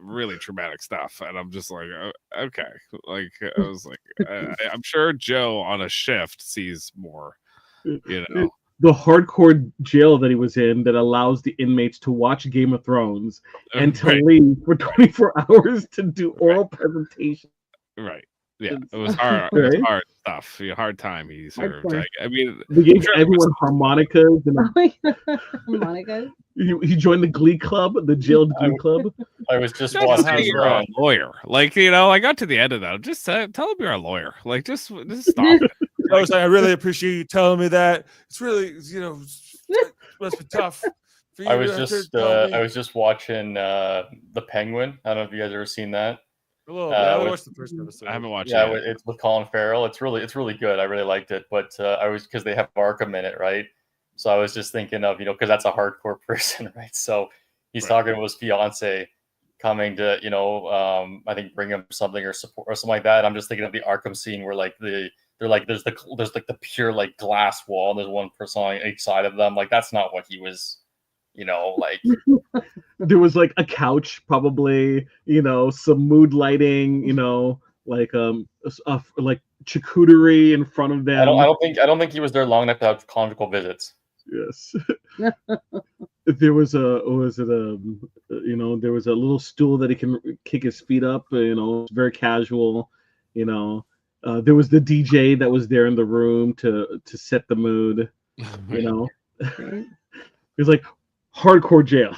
C: really traumatic stuff, and I'm just like, okay, like I was like, I'm sure Joe on a shift sees more,
F: The hardcore jail that he was in that allows the inmates to watch Game of Thrones and to leave for 24 hours to do oral presentation.
C: Right. Yeah, it was hard. It was hard stuff. Hard time he served. Like, I mean,
F: they gave everyone harmonicas.
E: Harmonicas.
F: He joined the Glee Club, the jailed Glee Club.
D: I was just watching.
C: You're a lawyer. Like, I got to the end of that. Just tell him you're a lawyer. Like, just stop it.
B: I was like, I really appreciate you telling me that. It's really, must be tough.
D: I was just watching The Penguin. I don't know if you guys ever seen that.
B: A little bit. I watched the first episode.
C: I haven't watched it.
D: Yeah, it's with Colin Farrell. It's really good. I really liked it. But because they have Arkham in it, right? So I was just thinking of, because that's a hardcore person, right? So he's talking to his fiance coming to, I think bring him something or support or something like that. I'm just thinking of the Arkham scene where like there's like the pure like glass wall. And there's one person on each side of them. Like that's not what he was, like.
F: There was like a couch, probably, some mood lighting, like like charcuterie in front of them.
D: I don't think he was there long enough to have conjugal visits.
F: Yes. There was there was a little stool that he can kick his feet up, very casual, there was the DJ that was there in the room to set the mood, It was like hardcore jail.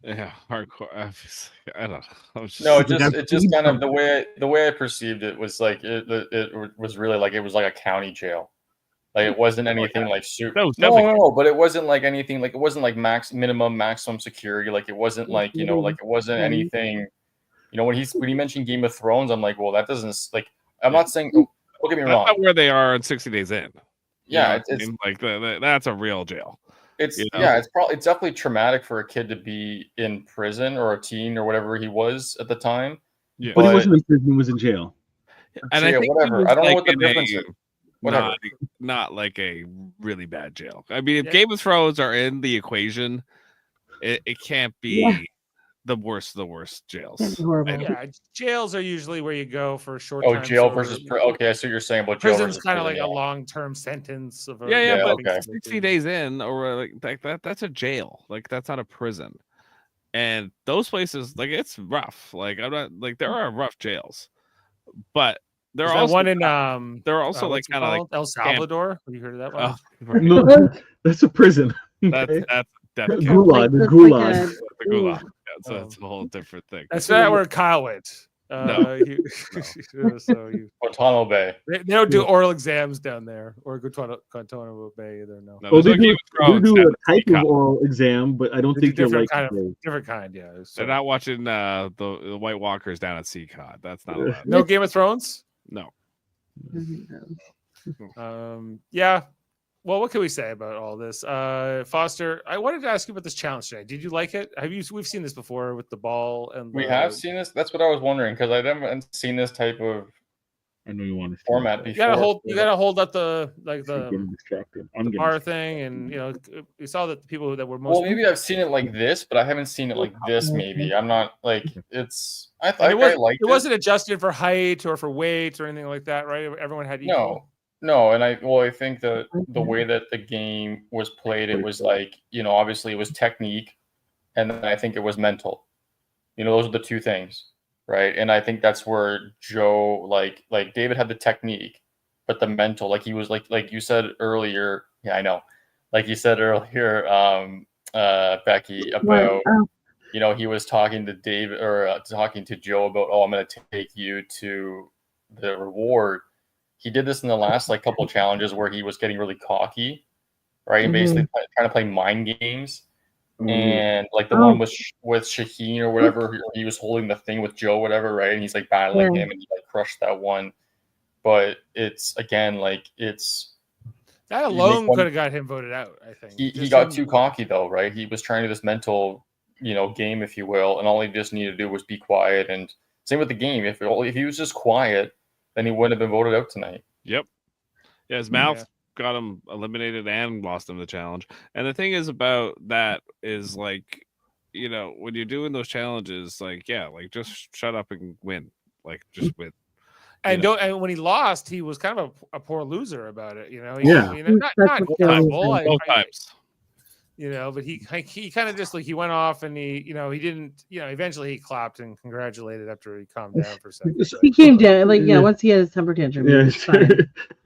C: Yeah, hardcore. I don't know.
D: It just kind of the way I perceived it was like it was really like it was like a county jail. Like it wasn't anything like super. No, but it wasn't like anything like it wasn't like maximum security. Like it wasn't like like it wasn't anything. When he mentioned Game of Thrones, I'm like, well, that doesn't like. I'm not saying. Don't get me wrong.
C: That's not where they are in 60 Days In.
D: Yeah,
C: it's like that's a real jail.
D: It's it's definitely traumatic for a kid to be in prison or a teen or whatever he was at the time.
F: Yeah. But he wasn't in prison; he was in jail.
C: And I think
D: whatever. I don't know what the difference is.
C: Whatever. Not like a really bad jail. I mean, if Game of Thrones are in the equation, it can't be the worst of the worst jails.
B: Yeah, jails are usually where you go for a short time.
D: Jail versus okay, I see what you're saying about jail.
B: Prison's kind of like a long-term sentence of
C: but okay. 60 days in or like that's a jail. Like that's not a prison. And those places, like it's rough. Like I'm not like there are rough jails. But there are also
B: one in
C: there are also like kind of like
B: El Salvador. Have you heard of that one?
C: Right.
F: No, that's a prison.
C: That's death
F: gulag. The
C: gulag.
F: gulag.
C: The gulag. So that's a whole different thing.
B: That's not where Kyle went. So you
D: Guantanamo Bay.
B: They don't do oral exams down there, or Guantanamo Bay either. No.
F: Oh, they do a type of oral exam, but I don't think you're like
B: different kind. Yeah, so.
C: They're not watching the White Walkers down at CCOT. That's not allowed.
B: No Game of Thrones.
C: No.
B: Yeah. Well, what can we say about all this? Foster, I wanted to ask you about this challenge today. Did you like it? We've seen this before with the ball and
D: we have seen this. That's what I was wondering because I haven't seen this type of.
F: I know you want to
D: format before.
B: You gotta hold up the
F: distracted.
B: The bar thing, and you saw that the people that were most.
D: Well, maybe I've seen it like this, but I haven't seen it like this. Maybe I'm not like it's. I liked
B: it. Wasn't adjusted for height or for weight or anything like that, right? Everyone had equal.
D: No, and I think the way that the game was played, it was like obviously it was technique, and then I think it was mental. Those are the two things. Right. And I think that's where Joe, like David had the technique, but the mental, like he was like you said earlier. Yeah, I know. Like you said earlier, Becky, about, he was talking to David or talking to Joe about, I'm going to take you to the reward. He did this in the last couple challenges where he was getting really cocky, right? And basically trying to play mind games. And the one with Shaheen or whatever, he was holding the thing with Joe, whatever, right? And he's battling him, and he crushed that one. But it's again
B: that alone could have got him voted out. I think
D: he got too cocky though, right? He was trying to do this mental, game, if you will, and all he just needed to do was be quiet. And same with the game. If he was just quiet, then he wouldn't have been voted out tonight.
C: Yep. Yeah, his mouth got him eliminated and lost him the challenge. And the thing is about that is when you're doing those challenges, just shut up and win. Just win.
B: And when he lost, he was kind of a poor loser about it. Not
C: terrible. Both times.
B: But he kind of just he went off and he didn't, eventually he clapped and congratulated after he calmed down for a second.
E: He came down, once he had his temper tantrum.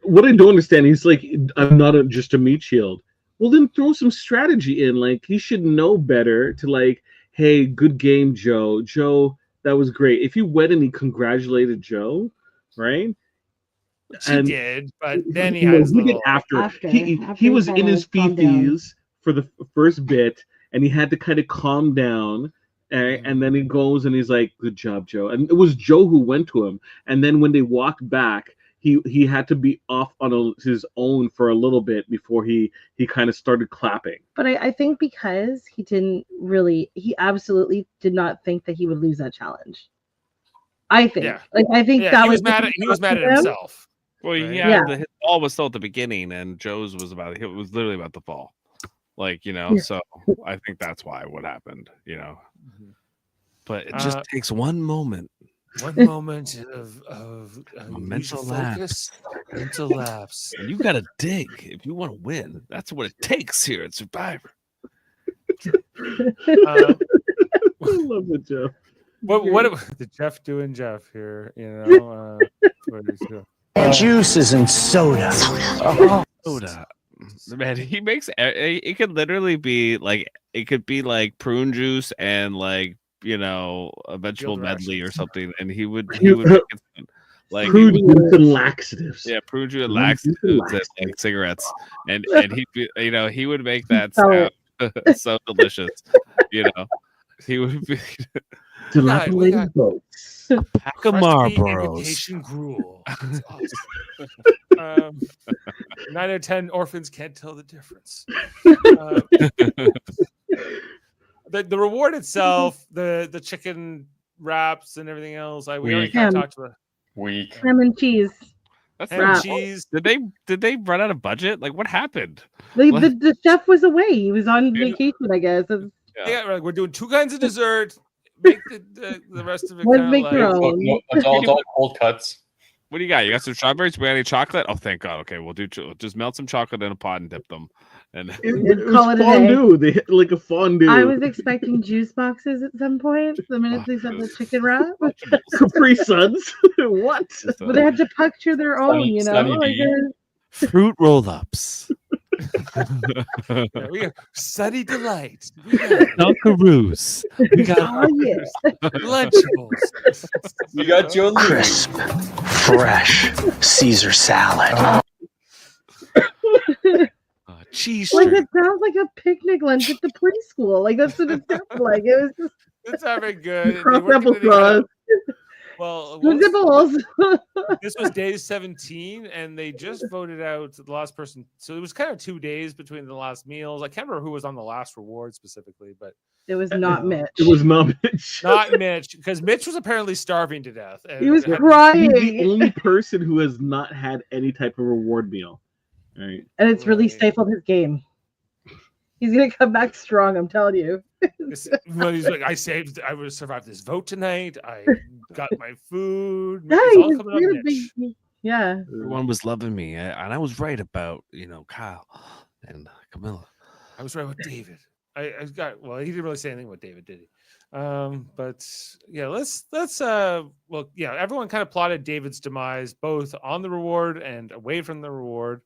F: What I don't understand, he's like, I'm not just a meat shield. Well, then throw some strategy in. He should know better to hey, good game, Joe. Joe, that was great. If he went and he congratulated Joe, right?
B: He did, but then he had
F: after he was in his fifties for the first bit, and he had to kind of calm down, and then he goes and he's like, good job, Joe. And it was Joe who went to him, and then when they walked back, he had to be off on his own for a little bit before he kind of started clapping.
E: But I think because he absolutely did not think that he would lose that challenge. I think that
B: he was mad at himself.
C: Well, his ball was still at the beginning, and Joe's was literally about to fall. So I think that's what happened, But it just takes one moment.
B: One moment of
C: mental
B: focus, mental lapse.
C: And you got to dig if you want to win. That's what it takes here at Survivor.
F: I love it, Jeff.
B: What did Jeff doing, Jeff here?
I: Juices and soda.
C: Soda. Man, he makes it could literally be it could be prune juice and a vegetable medley or something, and he would make it,
F: prune juice and laxatives.
C: Yeah, prune juice and laxatives and cigarettes, and he would make that sound so delicious. He would be
F: dilapidated boats.
C: Pack of Marlboros.
B: Imitation gruel. Awesome. 9 out of 10 orphans can't tell the difference. The reward itself, the chicken wraps and everything else. We already kind of talked about.
E: Ham and cheese.
C: That's ham and cheese. Did they run out of budget? What happened?
E: The chef was away. He was on vacation, I guess.
B: Yeah, we're doing 2 kinds of dessert. Make the rest of it.
E: Make your own.
D: It's all cold cuts.
C: What do you got? You got some strawberries? We got any chocolate? Oh, thank God. Okay, we'll do just melt some chocolate in a pot and dip them. And
F: it was fondue. They had a fondue.
E: I was expecting juice boxes at some point. The minute they said the chicken wrap,
F: Capri Suns. What?
E: But they had to puncture their own,
C: fruit roll-ups.
B: Yeah, we got Sunny Delight.
C: Dunkaroos. We got
E: Oh yeah.
B: Lunchables.
D: You got Joe Louis.
I: Crisp, fresh Caesar salad.
C: cheese
E: Like
C: string.
E: it sounds like a picnic lunch at the preschool. Like that's what it sounded like. It was just
B: It's having good. They
E: cross
B: weren't gonna get
E: applesauce.
B: out. Well, what was-
E: Nibbles.
B: this was day 17, and they just voted out the last person. So it was kind of 2 days between the last meals. I can't remember who was on the last reward specifically, but
E: It was not Mitch.
F: It was not Mitch.
B: not Mitch, because Mitch was apparently starving to death. And
E: He was
B: had-
E: crying.
F: He's the only person who has not had any type of reward meal. Right.
E: And it's really
B: Right.
E: stifled his game. He's gonna come back strong, I'm telling you.
B: Well, he's like, I survived this vote tonight. I got my food.
E: Yeah,
B: It's
E: he
B: all
E: was
B: coming on
E: really
B: Mitch.
E: big. Yeah.
C: Everyone was loving me, and I was right about Kyle and Camilla.
B: I was right about David. I got well. He didn't really say anything about David, did he? But yeah, let's well, yeah. Everyone kind of plotted David's demise, both on the reward and away from the reward.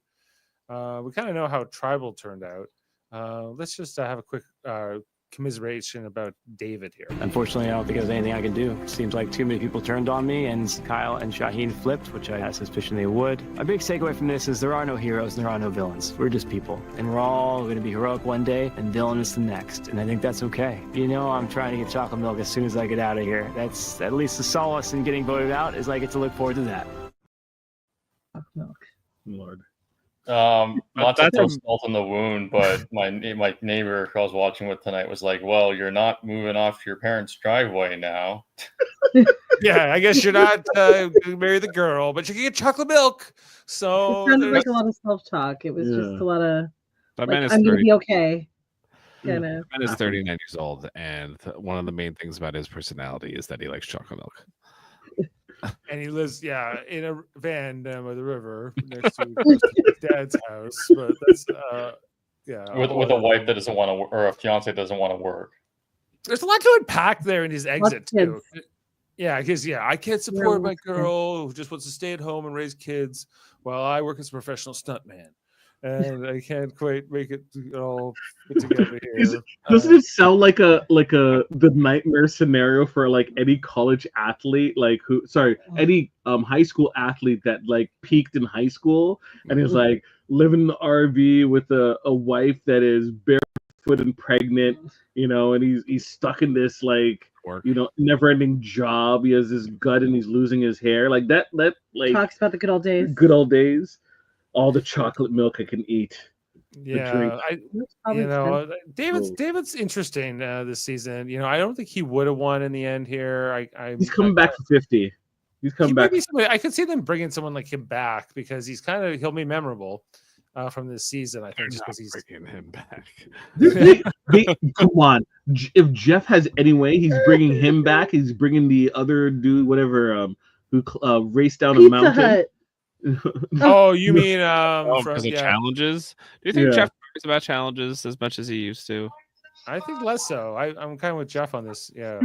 B: We kind of know how tribal turned out. Let's just have a quick commiseration about David here.
A: Unfortunately, I don't think there's anything I can do. Seems like too many people turned on me, and Kyle and Shaheen flipped, which I had a suspicion they would. A big takeaway from this is there are no heroes and there are no villains. We're just people, and we're all going to be heroic one day and villainous the next, and I think that's okay. I'm trying to get chocolate milk as soon as I get out of here. That's at least the solace in getting voted out, is I get to look forward to that.
E: Milk.
F: Lord.
D: Not to
C: That's
D: throw
C: a-
D: salt in the wound, but my neighbor who I was watching with tonight was like, "Well, you're not moving off your parents' driveway now."
B: Yeah, I guess you're not going to marry the girl, but you can get chocolate milk. So
E: It sounded
B: there's-
E: like a lot of self-talk. It was just
F: Yeah.
E: a lot of
C: That man
E: like,
C: is
E: I'm gonna
C: 30.
E: be okay. Kind of.
C: That man is 39 years old, and one of the main things about his personality is that he likes chocolate milk.
B: and he lives, in a van down by the river next to his dad's house. But that's,
D: With a wife that doesn't want to, or a fiance that doesn't want to work.
B: There's a lot to unpack there in his
E: Lots
B: exit
E: of
B: too. Yeah, because I can't support my girl who just wants to stay at home and raise kids while I work as a professional stuntman, and I can't quite make it all put together here.
F: Doesn't it sound like the nightmare scenario for like any college athlete, any high school athlete that like peaked in high school and is like living in the RV with a wife that is barefoot and pregnant, and he's stuck in this like
C: Work.
F: never-ending job. He has this gut and he's losing his hair. Like that like
E: Talks about the good old days.
F: good old days. All the chocolate milk I can eat.
B: Yeah,
E: That's probably
B: David's interesting this season. I don't think he would have won in the end here.
F: He's coming back for 50. He's coming back.
B: I could see them bringing someone like him back because he'll be memorable from this season. I
C: They're
B: think just
C: not
B: because he's
C: bringing him back.
F: they come on. If Jeff has any way, he's bringing him back. He's bringing the other dude, whatever, who raced down a
E: Pizza
F: mountain.
E: Hut.
B: Oh, you mean
C: Because of challenges? Do you think
F: Yeah.
C: Jeff cares about challenges as much as he used to?
B: I think less so. I'm kind of with Jeff on this. Yeah.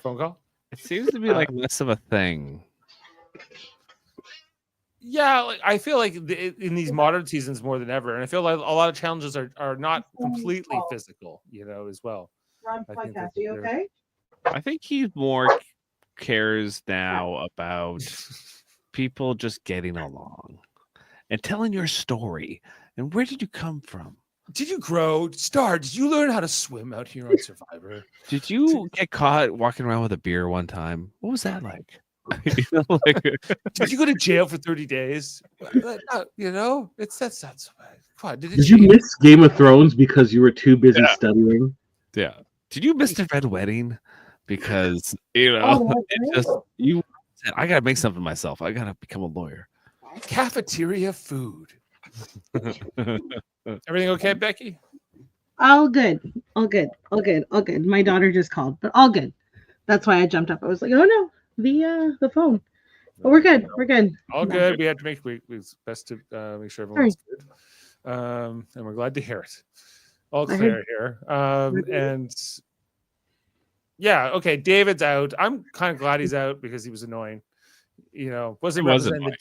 B: Phone call?
C: It seems to be like less of a thing.
B: Yeah, like, I feel like in these modern seasons more than ever, and I feel like a lot of challenges are not completely physical, as well.
E: Ron
B: I think
E: podcast. Are
B: that's
E: you
B: fair.
E: okay?
C: I think he more cares now about people just getting along and telling your story. And where did you come from?
B: Did you grow? Star, did you learn how to swim out here on Survivor?
C: Did you get caught walking around with a beer one time? What was that like?
B: Did you go to jail for 30 days? That's not so bad. Come on,
F: Did you miss Game of Thrones because you were too busy studying?
C: Yeah. Did you miss the red wedding? Because you said, I gotta make something myself. I gotta become a lawyer.
B: Cafeteria food. Everything okay, Becky?
E: All good. All good. All good. All good. My daughter just called, but all good. That's why I jumped up. I was like, oh no, the phone. But we're good. We're good.
B: All good. We had to make it's best to make sure everyone's good. And we're glad to hear it. All clear here. And yeah, okay. David's out. I'm kind of glad he's out because he was annoying. Wasn't
C: He was
B: representing.
C: annoying.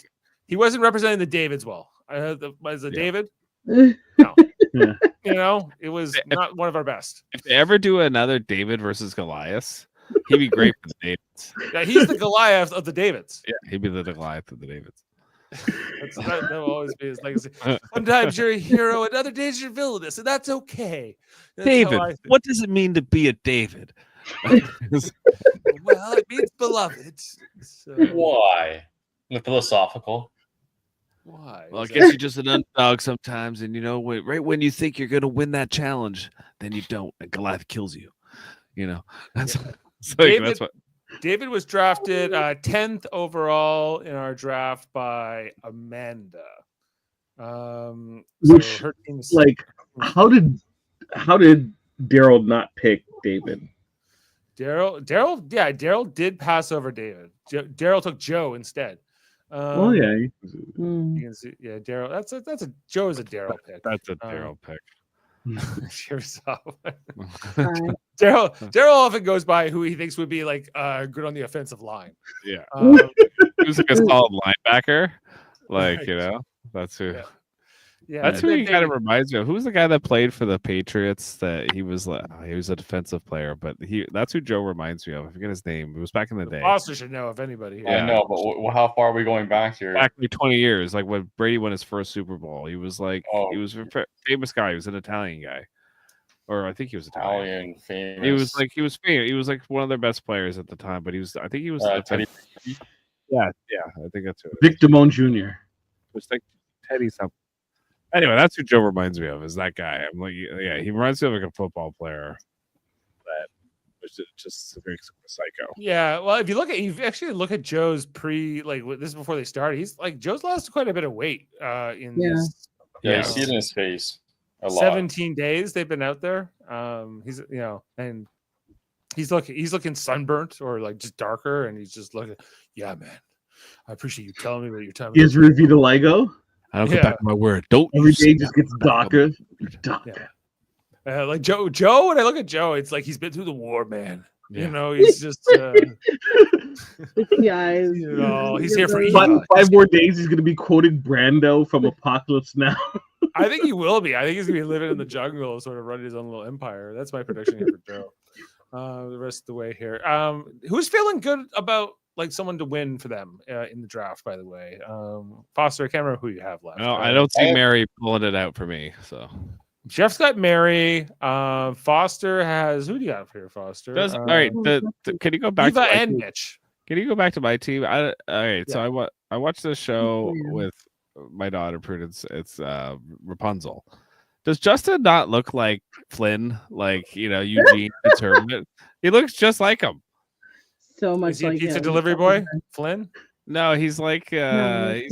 B: he wasn't representing the Davids well. As a David,
E: Yeah.
B: no.
F: Yeah.
B: You know, it was not one of our best.
C: If they ever do another David versus Goliath, he'd be great for the Davids.
B: Yeah, he's the Goliath of the Davids.
C: Yeah, he'd be the Goliath of the Davids.
B: That will always be his legacy. Sometimes you're a hero, and other days you're villainous, and that's okay. That's
C: David, what does it mean to be a David?
B: Well, it means beloved. So,
D: Why? The philosophical.
B: why?
C: Well, I
B: Is
C: guess
B: that-
C: you're just an underdog sometimes, and right when you think you're gonna win that challenge, then you don't, and Goliath kills you. That's
B: David-
C: what.
B: David was drafted 10th overall in our draft by Amanda.
F: Which,
B: her team's
F: like, how did Daryl not pick David?
B: Daryl did pass over David. Daryl took Joe instead.
F: Oh yeah.
B: You can see, Daryl. That's a Joe is a Daryl pick.
C: That's a Daryl pick.
B: Sure saw. Daryl often goes by who he thinks would be like good on the offensive line.
C: Yeah, he was like a solid linebacker. Like that's who.
B: Yeah,
C: that's who he kind of reminds me of. Who's the guy that played for the Patriots? That he was a defensive player, but that's who Joe reminds me of. I forget his name. It was back in the day.
B: Foster should know if anybody.
D: I know, but how far are we going back here?
C: Back 20 years, like when Brady won his first Super Bowl. He was like he was a famous guy. He was an Italian guy, or I think he was Italian.
D: Famous.
C: He was famous. He was like one of their best players at the time. But I think he was.
D: Teddy.
C: Yeah, I think that's who.
F: Vic Damone Jr.
C: It was like Teddy something. Anyway, that's who Joe reminds me of. Is that guy? I'm like, yeah, he reminds me of like a football player that was just a very psycho.
B: Yeah, well, if you actually look at Joe's this is before they started. He's like Joe's lost quite a bit of weight in this.
D: Yeah, you see it in his face a lot.
B: 17 days they've been out there. He's and he's looking sunburnt or like just darker, and he's just looking. Yeah, man, I appreciate you telling me about your time.
F: Is Revitiligo?
C: I don't get back to my word. Don't
F: every day just gets darker.
B: Like Joe. When I look at Joe, it's like he's been through the war, man.
C: Yeah.
B: He's just.
E: Yeah,
B: he's here for
F: five more days. He's going to be quoting Brando from Apocalypse Now.
B: I think he will be. I think he's going to be living in the jungle, sort of running his own little empire. That's my prediction here for Joe. The rest of the way here. Who's feeling good about like someone to win for them in the draft? By the way, Foster, I can't remember who you have left.
C: No, I don't see Mary pulling it out for me. So
B: Jeff's got Mary. Foster has who do you have here, Foster?
C: All right. Can you go back
B: Eva
C: to
B: and Mitch?
C: Can you go back to my team? All right. Yeah. So I watched this show with my daughter Prudence. It's Rapunzel. Does Justin not look like Flynn? Like Eugene Determinant? He looks just like him.
E: So much.
B: Is he a pizza delivery boy, Flynn?
C: No, he's like a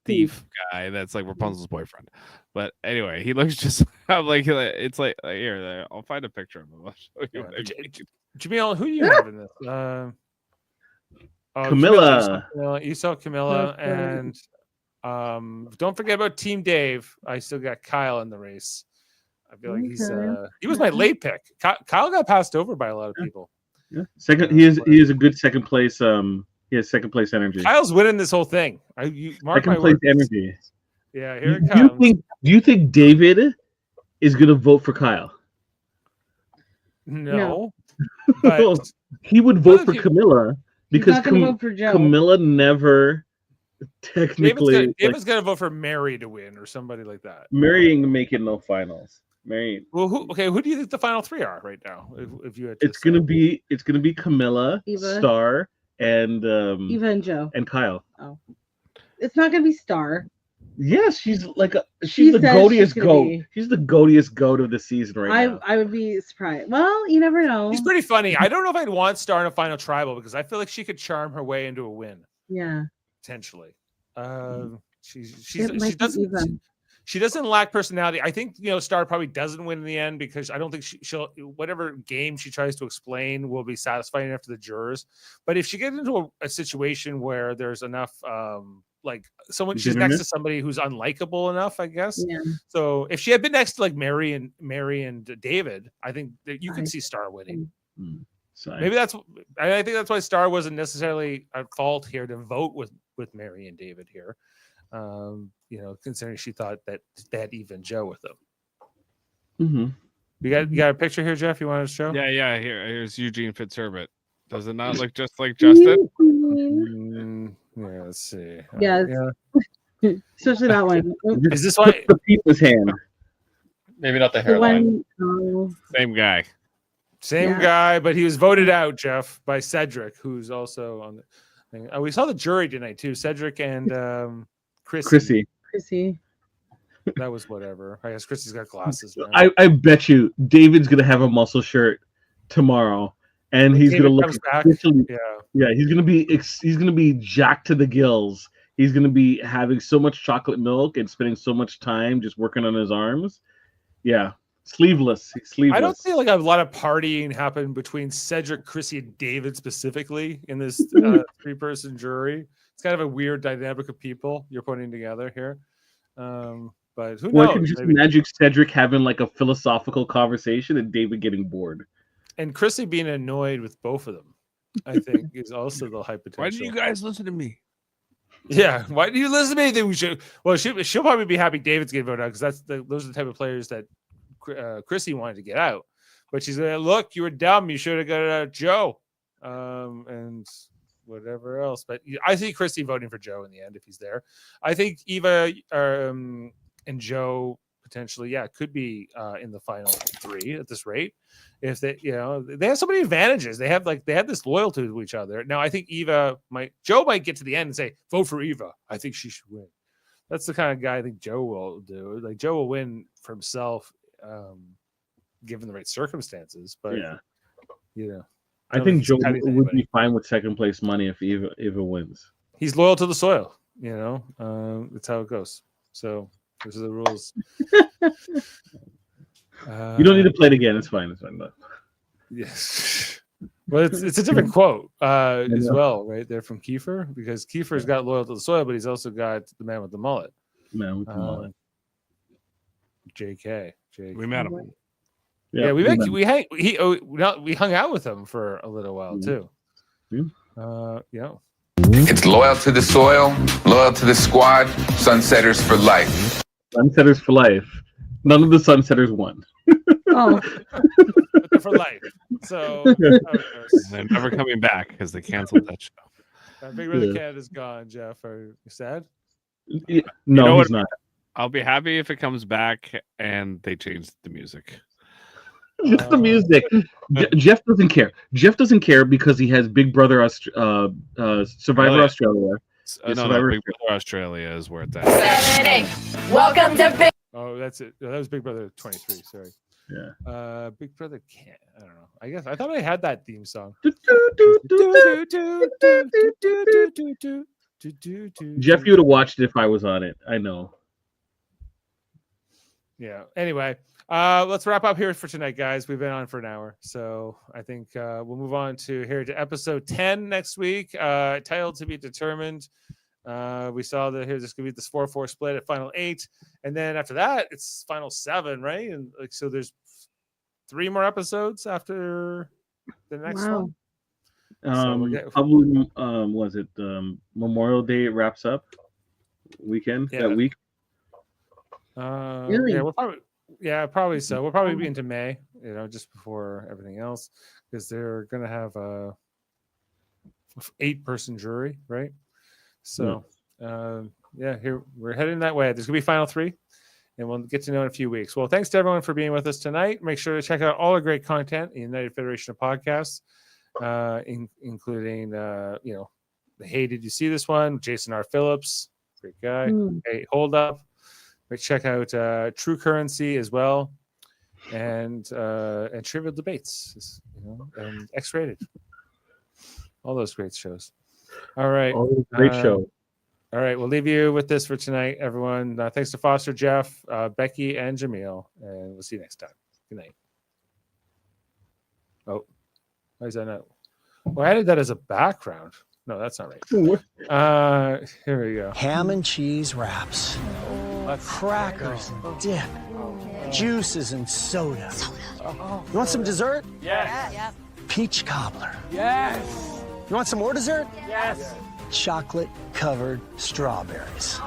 C: thief guy that's like Rapunzel's boyfriend. But anyway, he looks just like it's like here. I'll find a picture of him. I'll show you.
B: Jaemeel, who do you have in this?
F: Camilla.
B: You saw Camilla, and don't forget about Team Dave. I still got Kyle in the race. I feel like he was my late pick. Kyle got passed over by a lot of people.
F: Yeah. Second, he is a good second place. He has second place energy.
B: Kyle's winning this whole thing. Mark
F: second place energy.
B: Yeah, here it comes.
F: Do you think David is going to vote for Kyle?
B: No. But
F: he would vote for Camilla because Camilla never technically.
B: David's going to vote for Mary to win or somebody like that.
F: Mary ain't making no finals. Mary.
B: Well, who do you think the final three are right now? If you had to
F: it's gonna be Camilla,
E: Eva.
F: Star, and
E: Eva and Joe
F: and Kyle.
E: Oh, it's not gonna be Star.
F: Yes, she's the goatiest goat. She's the goatiest goat of the season now.
E: I would be surprised. Well, you never know.
B: She's pretty funny. I don't know if I'd want Star in a final tribal because I feel like she could charm her way into a win.
E: Yeah,
B: potentially. She doesn't lack personality. I think Star probably doesn't win in the end because I don't think she'll whatever game she tries to explain will be satisfying enough to the jurors. But if she gets into a situation where there's enough like she's next to somebody who's unlikable enough, I guess.
E: Yeah.
B: So if she had been next to like Mary and David, I think that you could see Star winning. Maybe I think that's why Star wasn't necessarily at fault here to vote with Mary and David here. Considering she thought that they had Eva and Joe with them.
F: Mm-hmm.
B: You got a picture here, Jeff? You want to show?
C: Yeah. Here's Eugene Fitzherbert. Does it not look just like Justin?
B: Yeah, let's see.
E: Yes. Especially that one.
B: Is this why
F: the people's hand?
D: Maybe not the hairline.
C: Same guy.
B: Same guy, but he was voted out, Jeff, by Cedric, who's also on the thing. We saw the jury tonight too. Cedric and Chrissy. That was whatever. I guess Chrissy's got glasses now.
F: I bet you David's gonna have a muscle shirt tomorrow, and he's gonna look. He's gonna be jacked to the gills. He's gonna be having so much chocolate milk and spending so much time just working on his arms. Yeah, sleeveless.
B: I don't feel like a lot of partying happened between Cedric, Chrissy, and David specifically in this 3-person jury. It's kind of a weird dynamic of people you're putting together here. But who knows?
F: I can just imagine Cedric having like a philosophical conversation and David getting bored.
B: And Chrissy being annoyed with both of them, I think, is also the high potential.
C: Why do you guys listen to me?
B: Yeah, why do you listen to me? Then we should. Well, she'll probably be happy David's getting voted out because those are the type of players that Chrissy wanted to get out. But she's like, look, you were dumb. You should have got Joe, and whatever else. But I see Chrissy voting for Joe in the end if he's there. I think Eva and Joe potentially, could be in the final 3 at this rate. If they have so many advantages. They have this loyalty to each other. Now I think Joe might get to the end and say, vote for Eva. I think she should win. That's the kind of guy I think Joe will do. Like Joe will win for himself, given the right circumstances. But
F: I think Joe would be fine with second place money if Eva wins.
B: He's loyal to the soil. That's how it goes. So those are the rules.
F: You don't need to play it again. It's fine. But...
B: Yes. Well, it's a different quote as well, right there from Kiefer, because Kiefer's got loyal to the soil, but he's also got the man with the mullet. JK.
C: We met him.
B: Yeah, we hung out with him for a little while too.
G: It's loyal to the soil, loyal to the squad, Sunsetters for life.
F: Sunsetters for life. None of the Sunsetters won.
B: But they're for life. So
C: they're never coming back because they canceled that show.
B: Big Brother Canada's gone, Jeff. Are you sad?
F: No, he's not.
C: I'll be happy if it comes back and they change the music.
F: Just the music. Jeff doesn't care. Jeff doesn't care because he has Big Brother Survivor Australia.
C: Big Brother Australia is where it's at.
L: Welcome to Big.
B: Oh, that's it. That was Big Brother 23. Sorry.
F: Yeah.
B: Big Brother can't. I don't know. I guess I thought I had that theme song.
F: Jeff, you would have watched it if I was on it. I know.
B: Yeah. Anyway, let's wrap up here for tonight, guys. We've been on for an hour, so I think we'll move on to episode 10 next week. Title to be determined. We saw that here's this could be this 4-4 split at final 8, and then after that it's final 7, right? And so there's 3 more episodes after the next one.
F: Probably was it Memorial Day wraps up weekend that week?
E: Really?
B: Yeah, probably so. We'll probably be into May, just before everything else, because they're gonna have a 8-person jury, right? So, here we're heading that way. There's gonna be final 3, and we'll get to know in a few weeks. Well, thanks to everyone for being with us tonight. Make sure to check out all the great content in the United Federation of Podcasts, including the Hey, did you see this one? Jason R. Phillips, great guy. Hey, hold up. Check out True Currency as well, and Trivial Debates, and X-Rated. All those great shows. All right.
F: Great show.
B: All right. We'll leave you with this for tonight, everyone. Thanks to Foster, Jeff, Becky, and Jaemeel. And we'll see you next time. Good night. Oh, why is that not? Well, I added that as a background. No, that's not right. Here we go.
I: Ham and cheese wraps. Crackers and dip. Juices and soda. You want some dessert?
L: Yes.
I: Peach cobbler.
L: Yes.
I: You want some more dessert?
L: Yes.
I: Chocolate-covered strawberries.